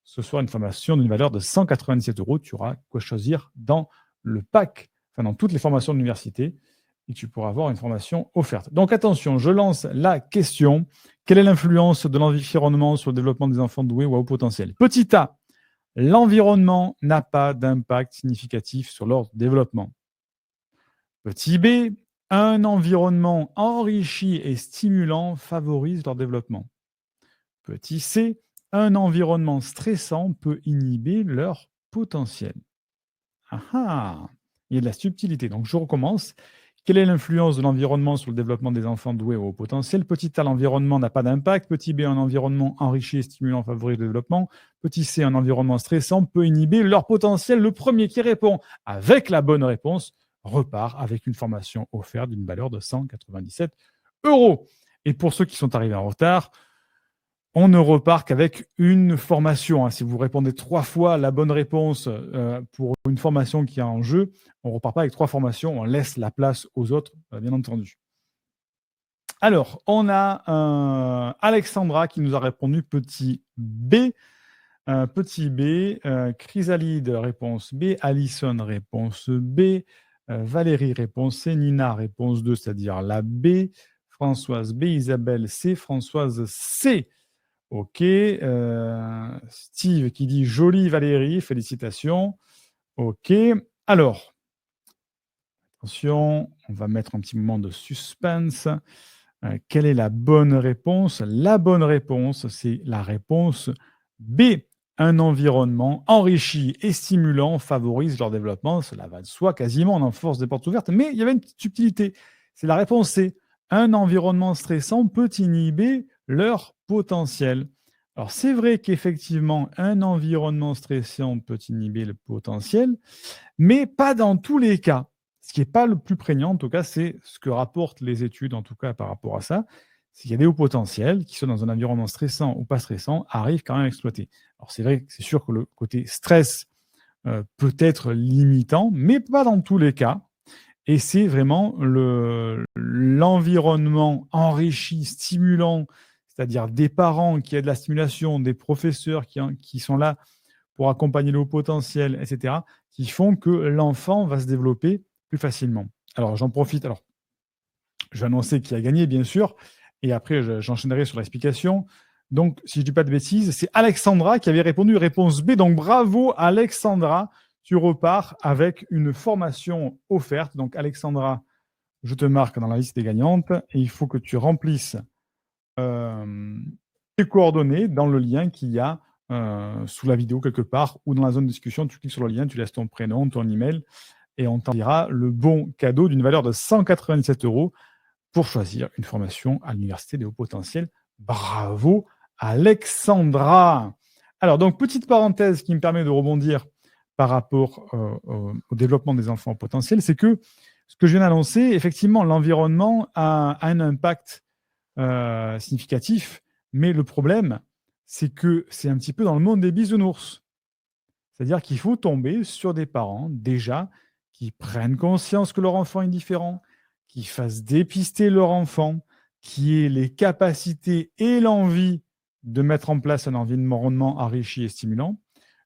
ce soir, une formation d'une valeur de 197 euros. Tu auras quoi choisir dans le pack, enfin dans toutes les formations de l'université, et tu pourras avoir une formation offerte. Donc attention, je lance la question. Quelle est l'influence de l'environnement sur le développement des enfants doués ou à haut potentiel? Petit A, l'environnement n'a pas d'impact significatif sur leur développement. Petit B, un environnement enrichi et stimulant favorise leur développement. Petit C, un environnement stressant peut inhiber leur potentiel. Ah ah, il y a de la subtilité. Donc je recommence. Quelle est l'influence de l'environnement sur le développement des enfants doués ou au potentiel? Petit A, l'environnement n'a pas d'impact. Petit B, un environnement enrichi et stimulant favorise le développement. Petit C, un environnement stressant peut inhiber leur potentiel. Le premier qui répond avec la bonne réponse repart avec une formation offerte d'une valeur de 197 euros. Et pour ceux qui sont arrivés en retard, on ne repart qu'avec une formation. Si vous répondez 3 fois la bonne réponse pour une formation qui est en jeu, on ne repart pas avec 3 formations, on laisse la place aux autres, bien entendu. Alors, on a Alexandra qui nous a répondu petit B. Petit B, Chrysalide, réponse B. Alison, réponse B. Valérie, réponse C. Nina, réponse 2, c'est-à-dire la B. Françoise B. Isabelle C. Françoise C. Ok. Steve qui dit jolie Valérie, félicitations. Ok. Alors, attention, on va mettre un petit moment de suspense. Quelle est la bonne réponse? La bonne réponse, c'est la réponse B. Un environnement enrichi et stimulant favorise leur développement. Cela va de soi quasiment, on enfonce des portes ouvertes, mais il y avait une petite subtilité. C'est la réponse C. Un environnement stressant peut inhiber leur potentiel. Alors, c'est vrai qu'effectivement, un environnement stressant peut inhiber le potentiel, mais pas dans tous les cas. Ce qui n'est pas le plus prégnant, en tout cas, c'est ce que rapportent les études, en tout cas par rapport à ça, c'est qu'il y a des hauts potentiels qui sont dans un environnement stressant ou pas stressant, arrivent quand même à exploiter. Alors, c'est vrai que c'est sûr que le côté stress peut être limitant, mais pas dans tous les cas. Et c'est vraiment l'environnement enrichi, stimulant, c'est-à-dire des parents qui aient de la stimulation, des professeurs qui sont là pour accompagner le haut potentiel, etc., qui font que l'enfant va se développer plus facilement. Alors, j'en profite. Alors, je vais annoncer qui a gagné, bien sûr, et après, j'enchaînerai sur l'explication. Donc, si je ne dis pas de bêtises, c'est Alexandra qui avait répondu réponse B. Donc, bravo, Alexandra. Tu repars avec une formation offerte. Donc, Alexandra, je te marque dans la liste des gagnantes et il faut que tu remplisses tes coordonnées dans le lien qu'il y a sous la vidéo quelque part ou dans la zone de discussion. Tu cliques sur le lien, tu laisses ton prénom, ton email et on t'enverra le bon cadeau d'une valeur de 197 euros pour choisir une formation à l'Université des hauts potentiels. Bravo, Alexandra. Alors, donc, petite parenthèse qui me permet de rebondir par rapport au développement des enfants potentiels, c'est que ce que je viens d'annoncer, effectivement, l'environnement a un impact significatif, mais le problème, c'est que c'est un petit peu dans le monde des bisounours. C'est-à-dire qu'il faut tomber sur des parents, déjà, qui prennent conscience que leur enfant est différent, qui fassent dépister leur enfant, qui aient les capacités et l'envie de mettre en place un environnement enrichi et stimulant.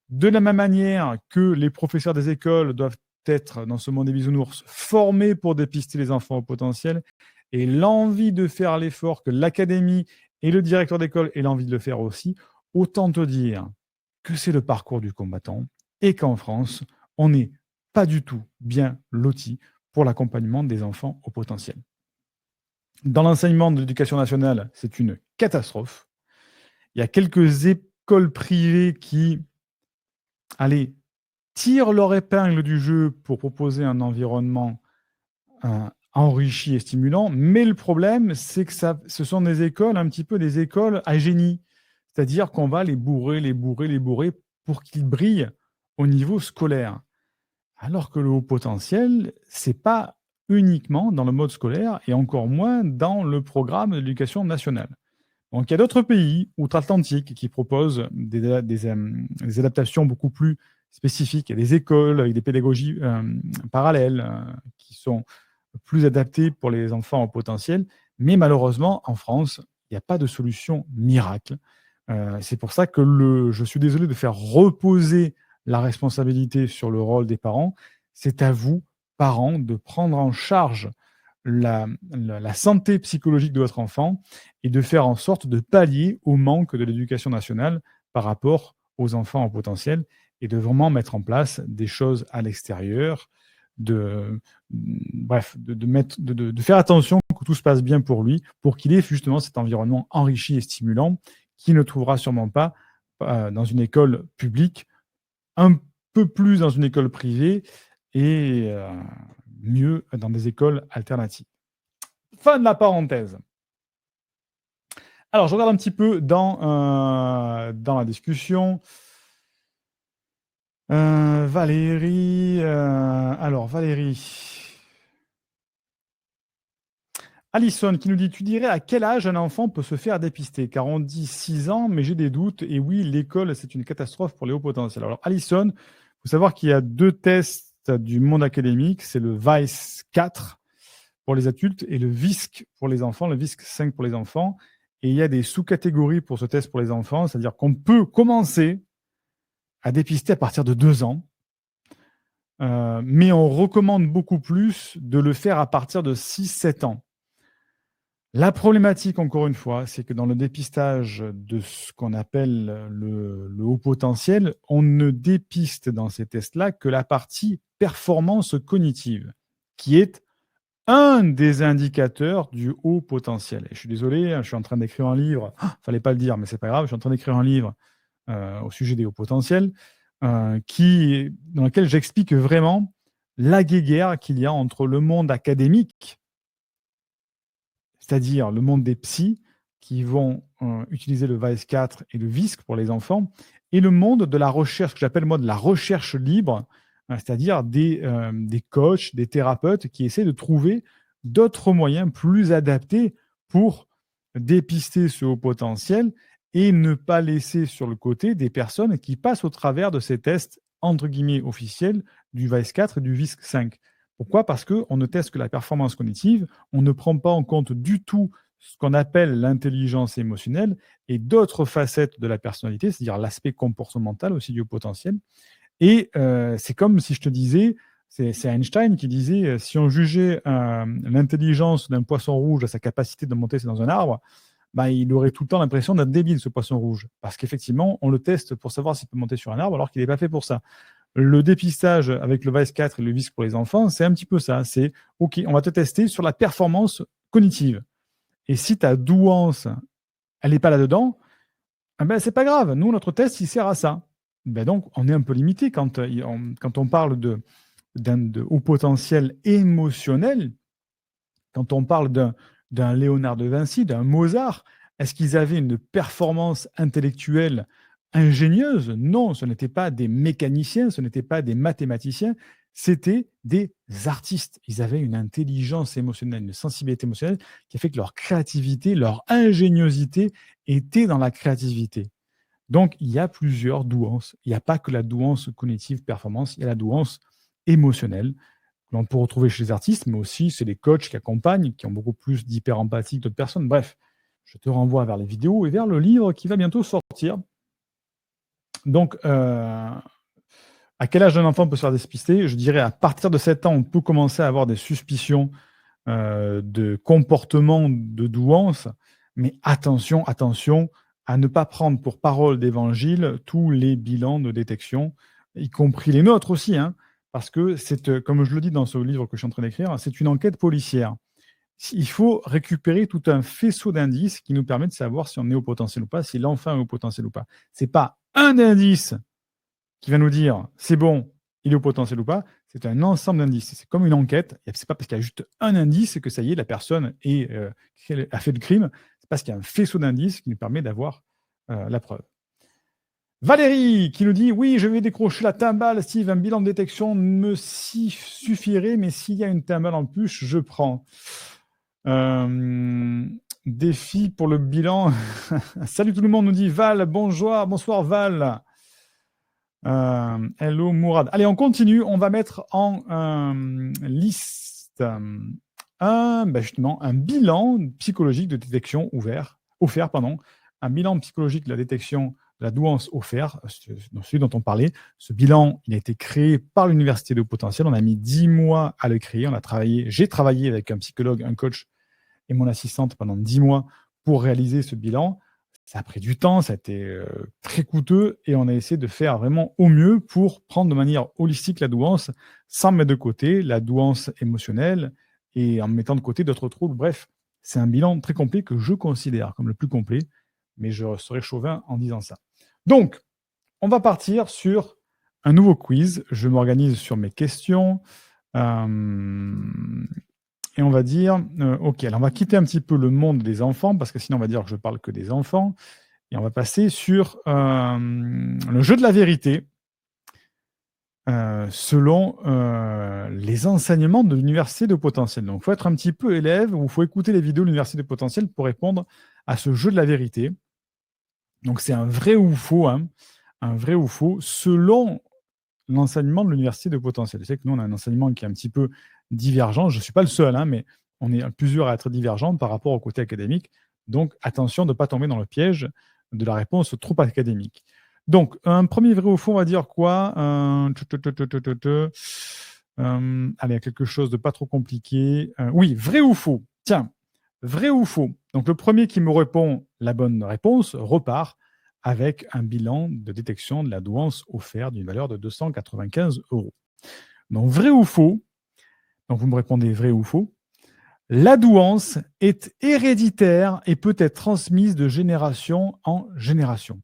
De la même manière que les professeurs des écoles doivent être, dans ce monde des bisounours, formés pour dépister les enfants au potentiel, et l'envie de faire l'effort que l'académie et le directeur d'école aient l'envie de le faire aussi, autant te dire que c'est le parcours du combattant et qu'en France, on n'est pas du tout bien loti pour l'accompagnement des enfants au potentiel. Dans l'enseignement de l'éducation nationale, c'est une catastrophe. Il y a quelques écoles privées qui tirent leur épingle du jeu pour proposer un environnement enrichi et stimulant, mais le problème, c'est que ce sont des écoles, un petit peu des écoles à génie. C'est-à-dire qu'on va les bourrer, les bourrer, les bourrer pour qu'ils brillent au niveau scolaire. Alors que le haut potentiel, ce n'est pas uniquement dans le mode scolaire et encore moins dans le programme de l'éducation nationale. Donc il y a d'autres pays outre-Atlantique qui proposent des adaptations beaucoup plus spécifiques. Il y a des écoles avec des pédagogies parallèles qui sont plus adaptées pour les enfants au potentiel. Mais malheureusement, en France, il n'y a pas de solution miracle. C'est pour ça que je suis désolé de faire reposer la responsabilité sur le rôle des parents. C'est à vous, parents, de prendre en charge la santé psychologique de votre enfant et de faire en sorte de pallier au manque de l'éducation nationale par rapport aux enfants en potentiel et de vraiment mettre en place des choses à l'extérieur, de faire attention que tout se passe bien pour lui, pour qu'il ait justement cet environnement enrichi et stimulant qu'il ne trouvera sûrement pas dans une école publique, un peu plus dans une école privée et mieux dans des écoles alternatives. Fin de la parenthèse. Alors, je regarde un petit peu dans la discussion. Valérie. Alison qui nous dit, tu dirais à quel âge un enfant peut se faire dépister? Car on dit 6 ans, mais j'ai des doutes. Et oui, l'école, c'est une catastrophe pour les hauts potentiels. Alors, Alison, il faut savoir qu'il y a 2 tests du monde académique. C'est le VICE 4 pour les adultes et le VISC pour les enfants, le VISC 5 pour les enfants. Et il y a des sous-catégories pour ce test pour les enfants, c'est-à-dire qu'on peut commencer à dépister à partir de 2 ans, mais on recommande beaucoup plus de le faire à partir de 6-7 ans. La problématique, encore une fois, c'est que dans le dépistage de ce qu'on appelle le haut potentiel, on ne dépiste dans ces tests-là que la partie performance cognitive, qui est un des indicateurs du haut potentiel. Et je suis désolé, je suis en train d'écrire un livre, fallait pas le dire, mais c'est pas grave, je suis en train d'écrire un livre au sujet des hauts potentiels, dans lequel j'explique vraiment la guéguerre qu'il y a entre le monde académique, c'est-à-dire le monde des psys, qui vont utiliser le VICE 4 et le VISC pour les enfants, et le monde de la recherche, que j'appelle moi de la recherche libre, c'est-à-dire des coachs, des thérapeutes qui essaient de trouver d'autres moyens plus adaptés pour dépister ce haut potentiel et ne pas laisser sur le côté des personnes qui passent au travers de ces tests entre guillemets officiels du VICE 4 et du VISC 5. Pourquoi? Parce qu'on ne teste que la performance cognitive, on ne prend pas en compte du tout ce qu'on appelle l'intelligence émotionnelle et d'autres facettes de la personnalité, c'est-à-dire l'aspect comportemental aussi du haut potentiel. Et c'est comme si je te disais, c'est Einstein qui disait, si on jugeait l'intelligence d'un poisson rouge à sa capacité de monter dans un arbre, il aurait tout le temps l'impression d'être débile, ce poisson rouge. Parce qu'effectivement, on le teste pour savoir s'il peut monter sur un arbre alors qu'il n'est pas fait pour ça. Le dépistage avec le VICE 4 et le VISC pour les enfants, c'est un petit peu ça. C'est OK, on va te tester sur la performance cognitive. Et si ta douance, elle n'est pas là-dedans, c'est pas grave. Nous, notre test, il sert à ça. Donc, on est un peu limité quand on parle de haut potentiel émotionnel, quand on parle d'un Léonard de Vinci, d'un Mozart. Est-ce qu'ils avaient une performance intellectuelle ingénieuse? Non, ce n'étaient pas des mécaniciens, ce n'étaient pas des mathématiciens, c'était des artistes. Ils avaient une intelligence émotionnelle, une sensibilité émotionnelle qui a fait que leur créativité, leur ingéniosité était dans la créativité. Donc, il y a plusieurs douances. Il n'y a pas que la douance cognitive performance, il y a la douance émotionnelle que l'on peut retrouver chez les artistes, mais aussi c'est les coachs qui accompagnent, qui ont beaucoup plus d'hyper-empathie que d'autres personnes. Bref, je te renvoie vers les vidéos et vers le livre qui va bientôt sortir. Donc, à quel âge un enfant peut se faire dépister? Je dirais à partir de 7 ans, on peut commencer à avoir des suspicions de comportement de douance, mais attention, à ne pas prendre pour parole d'évangile tous les bilans de détection, y compris les nôtres aussi, parce que c'est, comme je le dis dans ce livre que je suis en train d'écrire, c'est une enquête policière. Il faut récupérer tout un faisceau d'indices qui nous permet de savoir si on est au potentiel ou pas, si l'enfant est au potentiel ou pas. Ce n'est pas un indice qui va nous dire c'est bon, il est au potentiel ou pas, c'est un ensemble d'indices. C'est comme une enquête. Ce n'est pas parce qu'il y a juste un indice que ça y est, la personne a fait le crime. C'est parce qu'il y a un faisceau d'indices qui nous permet d'avoir la preuve. Valérie qui nous dit « Oui, je vais décrocher la timbale, Steve, un bilan de détection me suffirait, mais s'il y a une timbale en plus, je prends. » Défi pour le bilan. Salut tout le monde, nous dit Val. Bonsoir Val. Hello Mourad. Allez, on continue. On va mettre en liste justement un bilan psychologique de détection offert. Un bilan psychologique de la détection de la douance offert, celui dont on parlait. Ce bilan, il a été créé par l'Université de Potentiel. On a mis 10 mois à le créer. J'ai travaillé avec un psychologue, un coach et mon assistante pendant 10 mois pour réaliser ce bilan. Ça a pris du temps, ça a été très coûteux et on a essayé de faire vraiment au mieux pour prendre de manière holistique la douance sans mettre de côté la douance émotionnelle et en mettant de côté d'autres troubles. Bref, c'est un bilan très complet que je considère comme le plus complet, mais je serais chauvin en disant ça. Donc, on va partir sur un nouveau quiz. Je m'organise sur mes questions. Et on va dire, OK, alors on va quitter un petit peu le monde des enfants, parce que sinon on va dire que je ne parle que des enfants, et on va passer sur le jeu de la vérité, selon les enseignements de l'Université de Potentiel. Donc il faut être un petit peu élève, ou il faut écouter les vidéos de l'Université de Potentiel pour répondre à ce jeu de la vérité. Donc c'est un vrai ou faux, un vrai ou faux, selon l'enseignement de l'Université de Potentiel. Je sais que nous, on a un enseignement qui est un petit peu divergent. Je ne suis pas le seul, mais on est plusieurs à être divergents par rapport au côté académique. Donc, attention de ne pas tomber dans le piège de la réponse trop académique. Donc, un premier vrai ou faux, on va dire quoi allez, quelque chose de pas trop compliqué. Oui, vrai ou faux. Tiens, vrai ou faux. Donc, le premier qui me répond la bonne réponse repart avec un bilan de détection de la douance offert d'une valeur de 295 €. Donc, vrai ou faux, donc vous me répondez vrai ou faux, la douance est héréditaire et peut être transmise de génération en génération.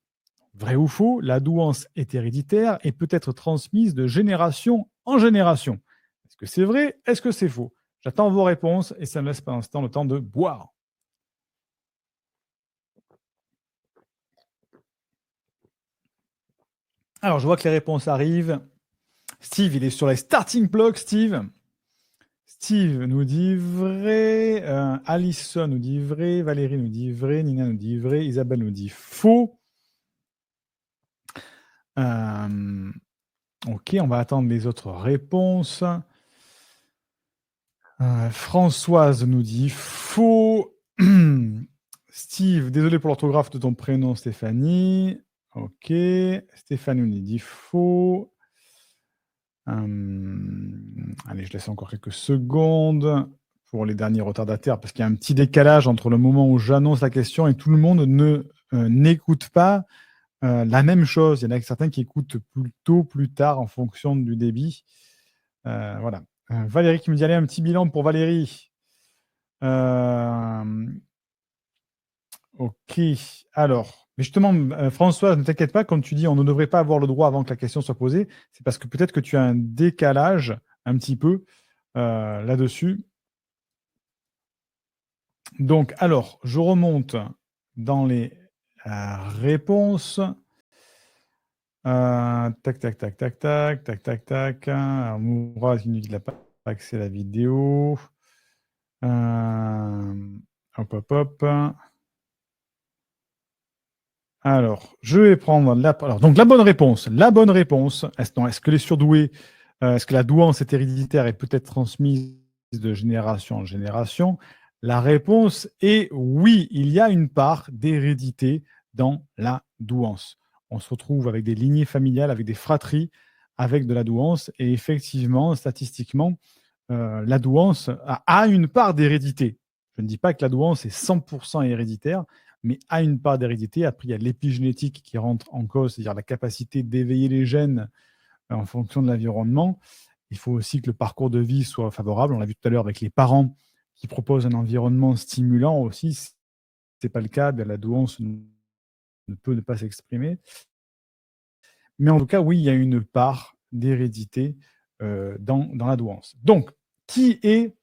Vrai ou faux, la douance est héréditaire et peut être transmise de génération en génération. Est-ce que c'est vrai? Est-ce que c'est faux? J'attends vos réponses et ça me laisse pour l'instant le temps de boire. Alors, je vois que les réponses arrivent. Steve, il est sur les starting blocks, Steve. Steve nous dit vrai. Alison nous dit vrai. Valérie nous dit vrai. Nina nous dit vrai. Isabelle nous dit faux. Ok, on va attendre les autres réponses. Françoise nous dit faux. Steve, désolé pour l'orthographe de ton prénom, Stéphanie. Ok. Stéphanie nous dit faux. Allez, je laisse encore quelques secondes pour les derniers retardataires, parce qu'il y a un petit décalage entre le moment où j'annonce la question et tout le monde n'écoute pas la même chose. Il y en a certains qui écoutent plus tôt, plus tard, en fonction du débit. Voilà. Valérie qui me dit, allez, un petit bilan pour Valérie. Ok. Alors, mais justement, François, ne t'inquiète pas, quand tu dis on ne devrait pas avoir le droit avant que la question soit posée, c'est parce que peut-être que tu as un décalage un petit peu là-dessus. Donc, alors, je remonte dans les réponses. Tac, tac, tac, tac, tac, tac, tac, tac. Alors, Mourad qui nous dit qu'il n'a pas accès à la vidéo. Hop, hop, hop. Alors, je vais prendre donc la bonne réponse. La bonne réponse. Est-ce que les surdoués, est-ce que la douance est héréditaire et peut être transmise de génération en génération? La réponse est oui, il y a une part d'hérédité dans la douance. On se retrouve avec des lignées familiales, avec des fratries, avec de la douance. Et effectivement, statistiquement, la douance a une part d'hérédité. Je ne dis pas que la douance est 100% héréditaire, mais a une part d'hérédité. Après, il y a l'épigénétique qui rentre en cause, c'est-à-dire la capacité d'éveiller les gènes en fonction de l'environnement. Il faut aussi que le parcours de vie soit favorable. On l'a vu tout à l'heure avec les parents qui proposent un environnement stimulant aussi. Si ce n'est pas le cas, la douance ne peut ne pas s'exprimer. Mais en tout cas, oui, il y a une part d'hérédité dans la douance. Donc, qui est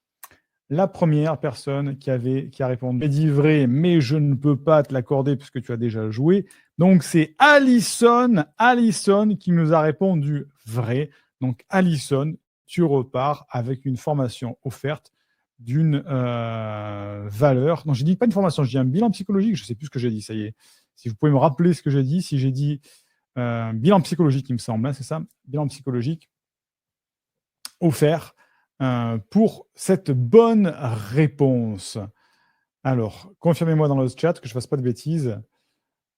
la première personne qui a répondu? J'ai dit vrai, mais je ne peux pas te l'accorder puisque tu as déjà joué. Donc, c'est Alison qui nous a répondu vrai. Donc, Alison, tu repars avec une formation offerte d'une valeur. Non, je dis pas une formation, je dis un bilan psychologique. Je ne sais plus ce que j'ai dit, ça y est. Si vous pouvez me rappeler ce que j'ai dit, si j'ai dit bilan psychologique, il me semble, hein, c'est ça? Bilan psychologique offert pour cette bonne réponse. Alors, confirmez-moi dans le chat que je ne fasse pas de bêtises.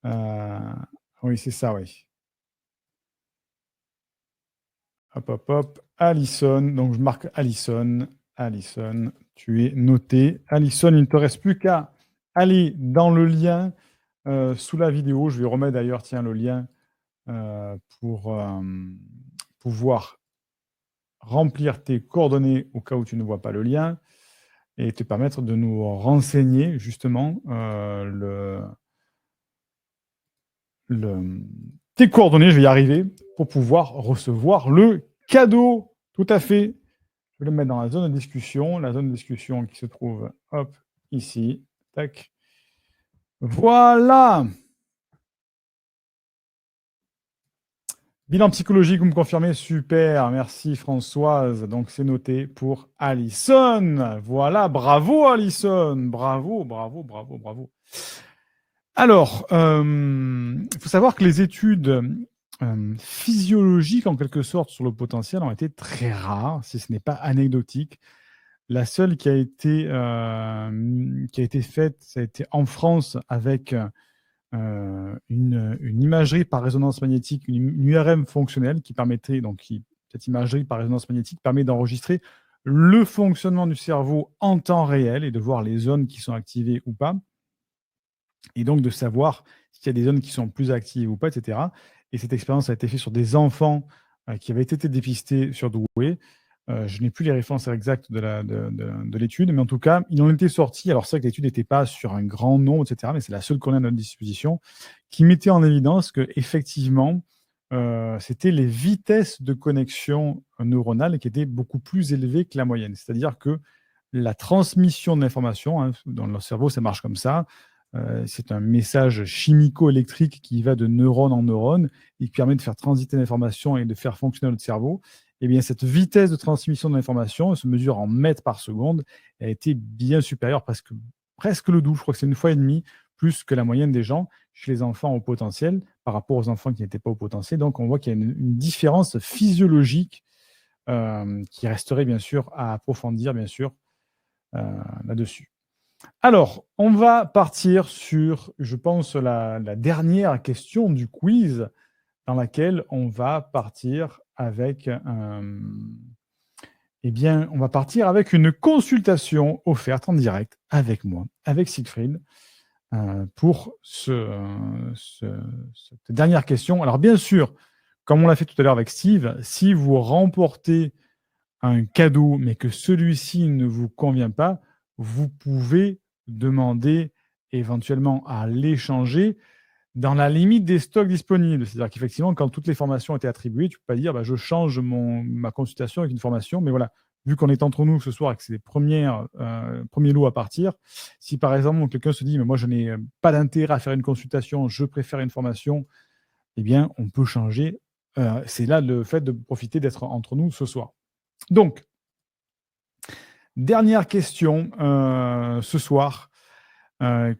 Oui, c'est ça, oui. Hop, hop, hop. Alison, donc je marque Alison. Alison, tu es noté. Alison, il ne te reste plus qu'à aller dans le lien sous la vidéo. Je vais remettre d'ailleurs, tiens, le lien pour pouvoir remplir tes coordonnées au cas où tu ne vois pas le lien et te permettre de nous renseigner justement tes coordonnées, je vais y arriver, pour pouvoir recevoir le cadeau. Tout à fait. Je vais le mettre dans la zone de discussion qui se trouve, hop, ici. Tac. Voilà. Bilan psychologique, vous me confirmez? Super, merci Françoise. Donc c'est noté pour Alison. Voilà, bravo Alison. Bravo, bravo, bravo, bravo. Alors, il faut savoir que les études physiologiques, en quelque sorte, sur le potentiel ont été très rares, si ce n'est pas anecdotique. La seule qui a été faite, ça a été en France avec une imagerie par résonance magnétique, une URM fonctionnelle qui permettait, cette imagerie par résonance magnétique permet d'enregistrer le fonctionnement du cerveau en temps réel et de voir les zones qui sont activées ou pas, et donc de savoir s'il y a des zones qui sont plus actives ou pas, etc. Et cette expérience a été faite sur des enfants qui avaient été dépistés sur Douai. Je n'ai plus les références exactes de l'étude, mais en tout cas, il en était sorti. Alors, c'est vrai que l'étude n'était pas sur un grand nombre, etc., mais c'est la seule qu'on a à notre disposition, qui mettait en évidence qu'effectivement, c'était les vitesses de connexion neuronale qui étaient beaucoup plus élevées que la moyenne. C'est-à-dire que la transmission de l'information, hein, dans le cerveau, ça marche comme ça. C'est un message chimico-électrique qui va de neurone en neurone et qui permet de faire transiter l'information et de faire fonctionner notre cerveau. Eh bien, cette vitesse de transmission de l'information se mesure en mètres par seconde et a été bien supérieure, presque le double. Je crois que c'est 1,5 fois plus que la moyenne des gens chez les enfants au potentiel par rapport aux enfants qui n'étaient pas au potentiel. Donc, on voit qu'il y a une différence physiologique qui resterait bien sûr à approfondir, bien sûr, là-dessus. Alors, on va partir sur, je pense, la dernière question du quiz dans laquelle on va partir avec on va partir avec une consultation offerte en direct avec moi, avec Siegfried, pour cette dernière question. Alors, bien sûr, comme on l'a fait tout à l'heure avec Steve, si vous remportez un cadeau, mais que celui-ci ne vous convient pas, vous pouvez demander éventuellement à l'échanger dans la limite des stocks disponibles. C'est-à-dire qu'effectivement, quand toutes les formations ont été attribuées, tu ne peux pas dire je change ma consultation avec une formation. Mais voilà, vu qu'on est entre nous ce soir et que c'est les premiers lots à partir, si par exemple quelqu'un se dit mais moi je n'ai pas d'intérêt à faire une consultation, je préfère une formation, eh bien on peut changer. C'est là le fait de profiter d'être entre nous ce soir. Donc, dernière question ce soir,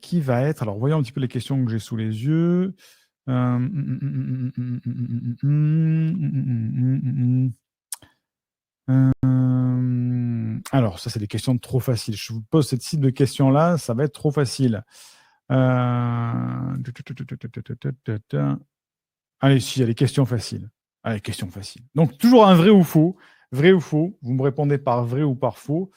qui va être... Alors, voyons un petit peu les questions que j'ai sous les yeux. Alors, ça, c'est des questions trop faciles. Je vous pose ce type de questions-là, ça va être trop facile. Allez, si, il y a les questions faciles. Allez, questions faciles. Donc, toujours un vrai ou faux. Vrai ou faux. Vous me répondez par vrai ou par faux.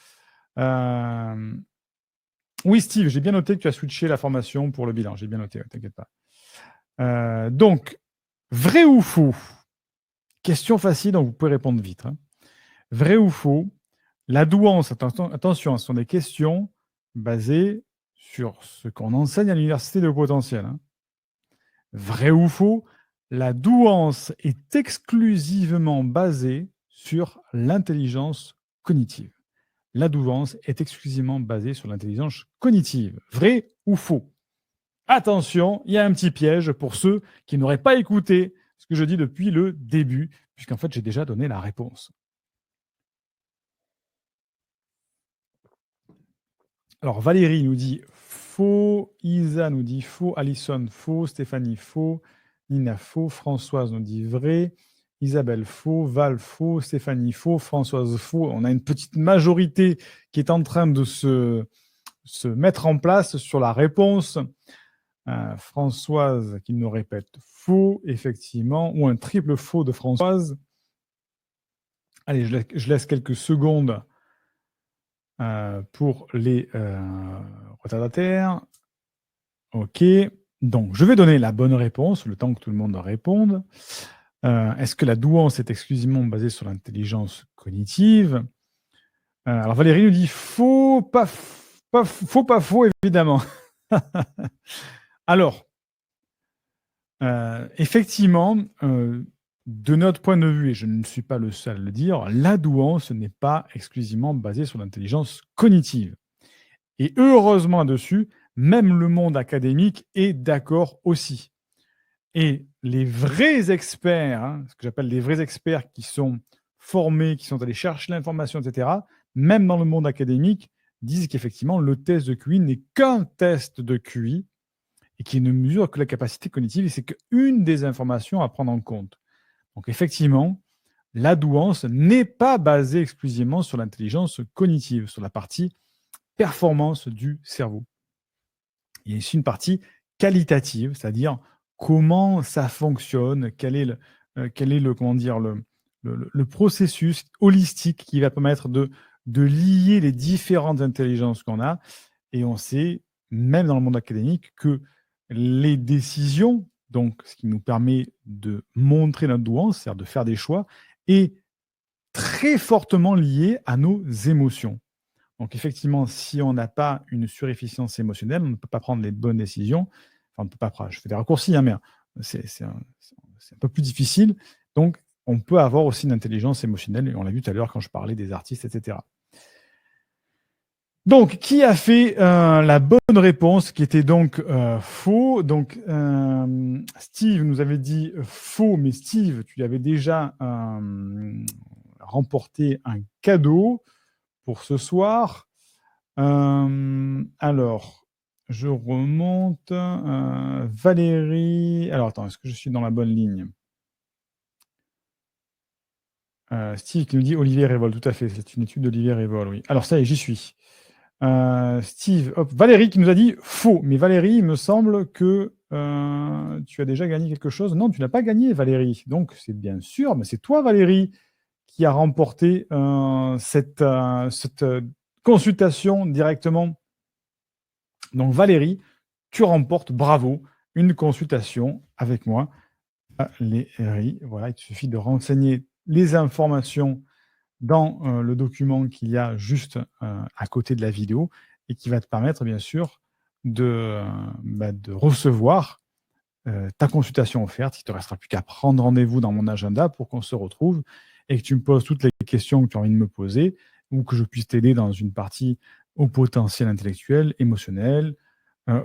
Oui, Steve, j'ai bien noté que tu as switché la formation pour le bilan. J'ai bien noté, t'inquiète pas. Donc, vrai ou faux? Question facile, donc vous pouvez répondre vite. Hein. Vrai ou faux? La douance, attention, ce sont des questions basées sur ce qu'on enseigne à l'université de haut potentiel. Hein. Vrai ou faux? La douance est exclusivement basée sur l'intelligence cognitive. La douance est exclusivement basée sur l'intelligence cognitive. Vrai ou faux? Attention, il y a un petit piège pour ceux qui n'auraient pas écouté ce que je dis depuis le début, puisqu'en fait, j'ai déjà donné la réponse. Alors, Valérie nous dit faux, Isa nous dit faux, Alison faux, Stéphanie faux, Nina faux, Françoise nous dit vrai, Isabelle faux, Val faux, Stéphanie faux, Françoise faux. On a une petite majorité qui est en train de se mettre en place sur la réponse. Françoise qui nous répète faux, effectivement, ou un triple faux de Françoise. Allez, je laisse quelques secondes pour les retardataires. OK. Donc, je vais donner la bonne réponse, le temps que tout le monde réponde. Est-ce que la douance est exclusivement basée sur l'intelligence cognitive? Alors, Valérie nous dit faux, pas faux, évidemment. Alors, effectivement, de notre point de vue, et je ne suis pas le seul à le dire, la douance n'est pas exclusivement basée sur l'intelligence cognitive. Et heureusement là-dessus, même le monde académique est d'accord aussi. Et les vrais experts, ce que j'appelle les vrais experts qui sont formés, qui sont allés chercher l'information, etc., même dans le monde académique, disent qu'effectivement, le test de QI n'est qu'un test de QI et qui ne mesure que la capacité cognitive, et c'est qu'une des informations à prendre en compte. Donc effectivement, la douance n'est pas basée exclusivement sur l'intelligence cognitive, sur la partie performance du cerveau. Il y a ici une partie qualitative, c'est-à-dire comment ça fonctionne, quel est le processus holistique qui va permettre de lier les différentes intelligences qu'on a. Et on sait, même dans le monde académique, que les décisions, donc ce qui nous permet de montrer notre douance, c'est-à-dire de faire des choix, est très fortement lié à nos émotions. Donc effectivement, si on n'a pas une surefficience émotionnelle, on ne peut pas prendre les bonnes décisions. Enfin, on ne peut pas prendre, je fais des raccourcis, mais c'est un peu plus difficile. Donc, on peut avoir aussi une intelligence émotionnelle, et on l'a vu tout à l'heure quand je parlais des artistes, etc. Donc, qui a fait la bonne réponse, qui était donc faux? Donc, Steve nous avait dit faux, mais Steve, tu avais déjà remporté un cadeau pour ce soir. Alors, je remonte. Valérie. Alors, attends, est-ce que je suis dans la bonne ligne? Steve qui nous dit Olivier Révol, tout à fait. C'est une étude d'Olivier Révol, oui. Alors, ça y est, j'y suis. Steve, hop, Valérie qui nous a dit faux. Mais Valérie, il me semble que tu as déjà gagné quelque chose. Non, tu n'as pas gagné, Valérie. Donc, c'est bien sûr, mais c'est toi, Valérie, qui a remporté cette consultation directement. Donc, Valérie, tu remportes, bravo, une consultation avec moi. Valérie, voilà, il te suffit de renseigner les informations dans le document qu'il y a juste à côté de la vidéo et qui va te permettre, bien sûr, de recevoir ta consultation offerte. Il ne te restera plus qu'à prendre rendez-vous dans mon agenda pour qu'on se retrouve et que tu me poses toutes les questions que tu as envie de me poser ou que je puisse t'aider dans une partie au potentiel intellectuel, émotionnel,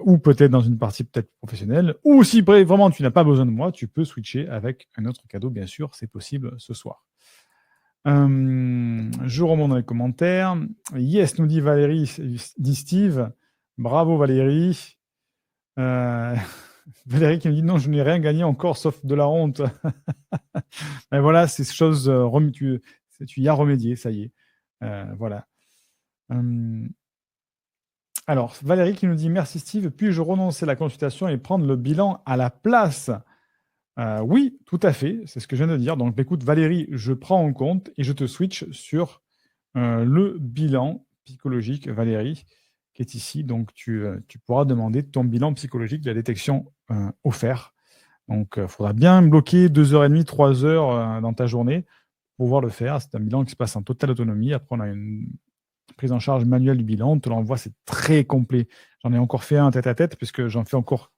ou peut-être dans une partie peut-être professionnelle, ou si vraiment tu n'as pas besoin de moi, tu peux switcher avec un autre cadeau, bien sûr, c'est possible ce soir. Je remonte dans les commentaires. Yes, nous dit Valérie, dit Steve. Bravo Valérie. Valérie qui me dit non, je n'ai rien gagné encore sauf de la honte. Et voilà, ces choses, tu y as remédié, ça y est. Voilà. Alors, Valérie qui nous dit merci Steve, puis-je renoncer à la consultation et prendre le bilan à la place? Oui, tout à fait, c'est ce que je viens de dire. Donc, écoute, Valérie, je prends en compte et je te switch sur le bilan psychologique, Valérie, qui est ici. Donc, tu pourras demander ton bilan psychologique de la détection offert. Donc, il faudra bien bloquer 2h30, 3 heures dans ta journée pour pouvoir le faire. C'est un bilan qui se passe en totale autonomie. Après, on a une prise en charge manuelle du bilan. On te l'envoie, c'est très complet. J'en ai encore fait un tête-à-tête, puisque j'en fais encore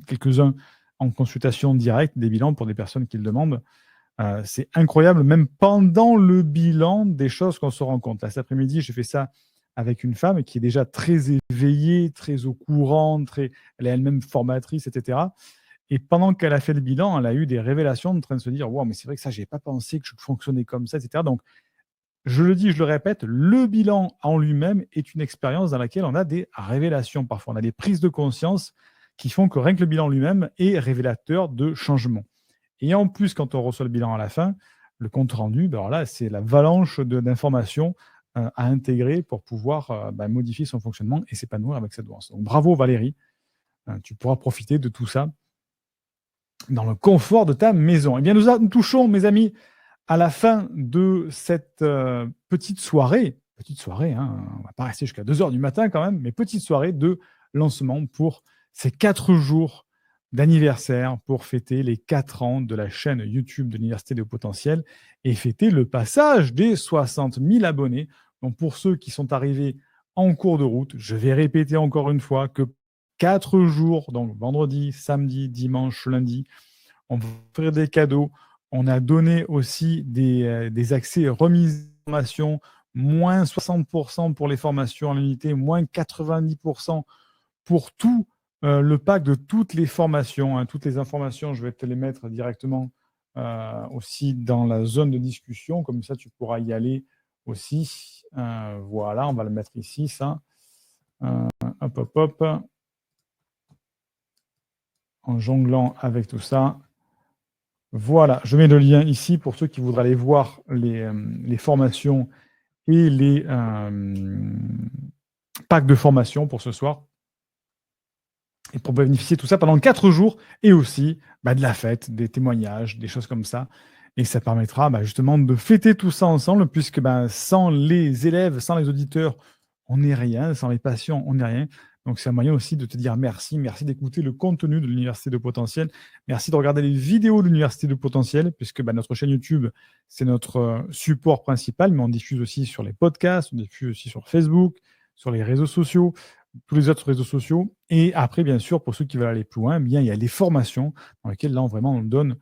quelques-uns en consultation directe des bilans pour des personnes qui le demandent. C'est incroyable, même pendant le bilan, des choses qu'on se rend compte. Là, cet après-midi, j'ai fait ça avec une femme qui est déjà très éveillée, très au courant, elle est elle-même formatrice, etc. Et pendant qu'elle a fait le bilan, elle a eu des révélations en train de se dire « Wow, mais c'est vrai que ça, je n'avais pas pensé que je fonctionnais comme ça, etc. » Donc, je le dis, je le répète, le bilan en lui-même est une expérience dans laquelle on a des révélations parfois. On a des prises de conscience qui font que rien que le bilan lui-même est révélateur de changements. Et en plus, quand on reçoit le bilan à la fin, le compte rendu, alors là, c'est l'avalanche d'informations à intégrer pour pouvoir modifier son fonctionnement et s'épanouir avec cette douance. Donc bravo Valérie, tu pourras profiter de tout ça dans le confort de ta maison. Eh bien, nous touchons, mes amis, à la fin de cette petite soirée, hein, on ne va pas rester jusqu'à 2h du matin quand même, mais petite soirée de lancement pour ces 4 jours d'anniversaire pour fêter les 4 ans de la chaîne YouTube de l'Université de Haut Potentiel et fêter le passage des 60 000 abonnés. Donc pour ceux qui sont arrivés en cours de route, je vais répéter encore une fois que 4 jours, donc vendredi, samedi, dimanche, lundi, on va offrir des cadeaux. On a donné aussi des accès remises de formation, moins 60% pour les formations en unité, moins 90% pour tout le pack de toutes les formations. Hein. Toutes les informations, je vais te les mettre directement aussi dans la zone de discussion. Comme ça, tu pourras y aller aussi. Voilà, on va le mettre ici, ça. Hop. En jonglant avec tout ça. Voilà, je mets le lien ici pour ceux qui voudraient aller voir les formations et les packs de formation pour ce soir. Et pour bénéficier de tout ça pendant 4 jours et aussi de la fête, des témoignages, des choses comme ça. Et ça permettra justement de fêter tout ça ensemble puisque sans les élèves, sans les auditeurs, on n'est rien. Sans les patients, on n'est rien. Donc, c'est un moyen aussi de te dire merci. Merci d'écouter le contenu de l'Université de Potentiel. Merci de regarder les vidéos de l'Université de Potentiel, puisque notre chaîne YouTube, c'est notre support principal, mais on diffuse aussi sur les podcasts, on diffuse aussi sur Facebook, sur les réseaux sociaux, tous les autres réseaux sociaux. Et après, bien sûr, pour ceux qui veulent aller plus loin, il y a les formations dans lesquelles, là, on donne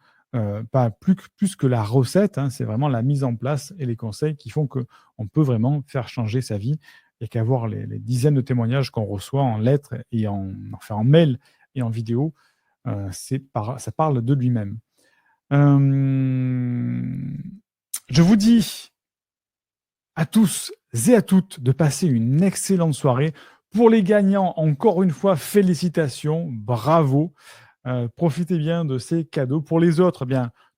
pas plus que la recette. Hein, c'est vraiment la mise en place et les conseils qui font qu'on peut vraiment faire changer sa vie. Il n'y a qu'à voir les dizaines de témoignages qu'on reçoit en lettres et en mail et en vidéo. Ça parle de lui-même. Je vous dis à tous et à toutes de passer une excellente soirée. Pour les gagnants, encore une fois, félicitations, bravo. Profitez bien de ces cadeaux. Pour les autres,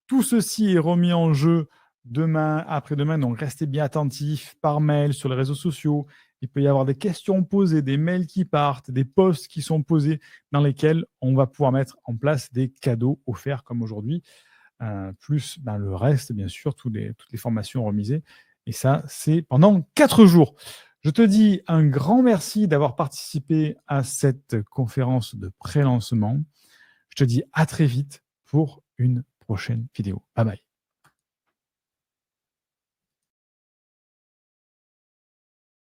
tout ceci est remis en jeu demain, après-demain, donc restez bien attentifs par mail, sur les réseaux sociaux. Il peut y avoir des questions posées, des mails qui partent, des posts qui sont posés dans lesquels on va pouvoir mettre en place des cadeaux offerts comme aujourd'hui, plus le reste, bien sûr, toutes les formations remisées. Et ça, c'est pendant 4 jours. Je te dis un grand merci d'avoir participé à cette conférence de pré-lancement. Je te dis à très vite pour une prochaine vidéo. Bye bye.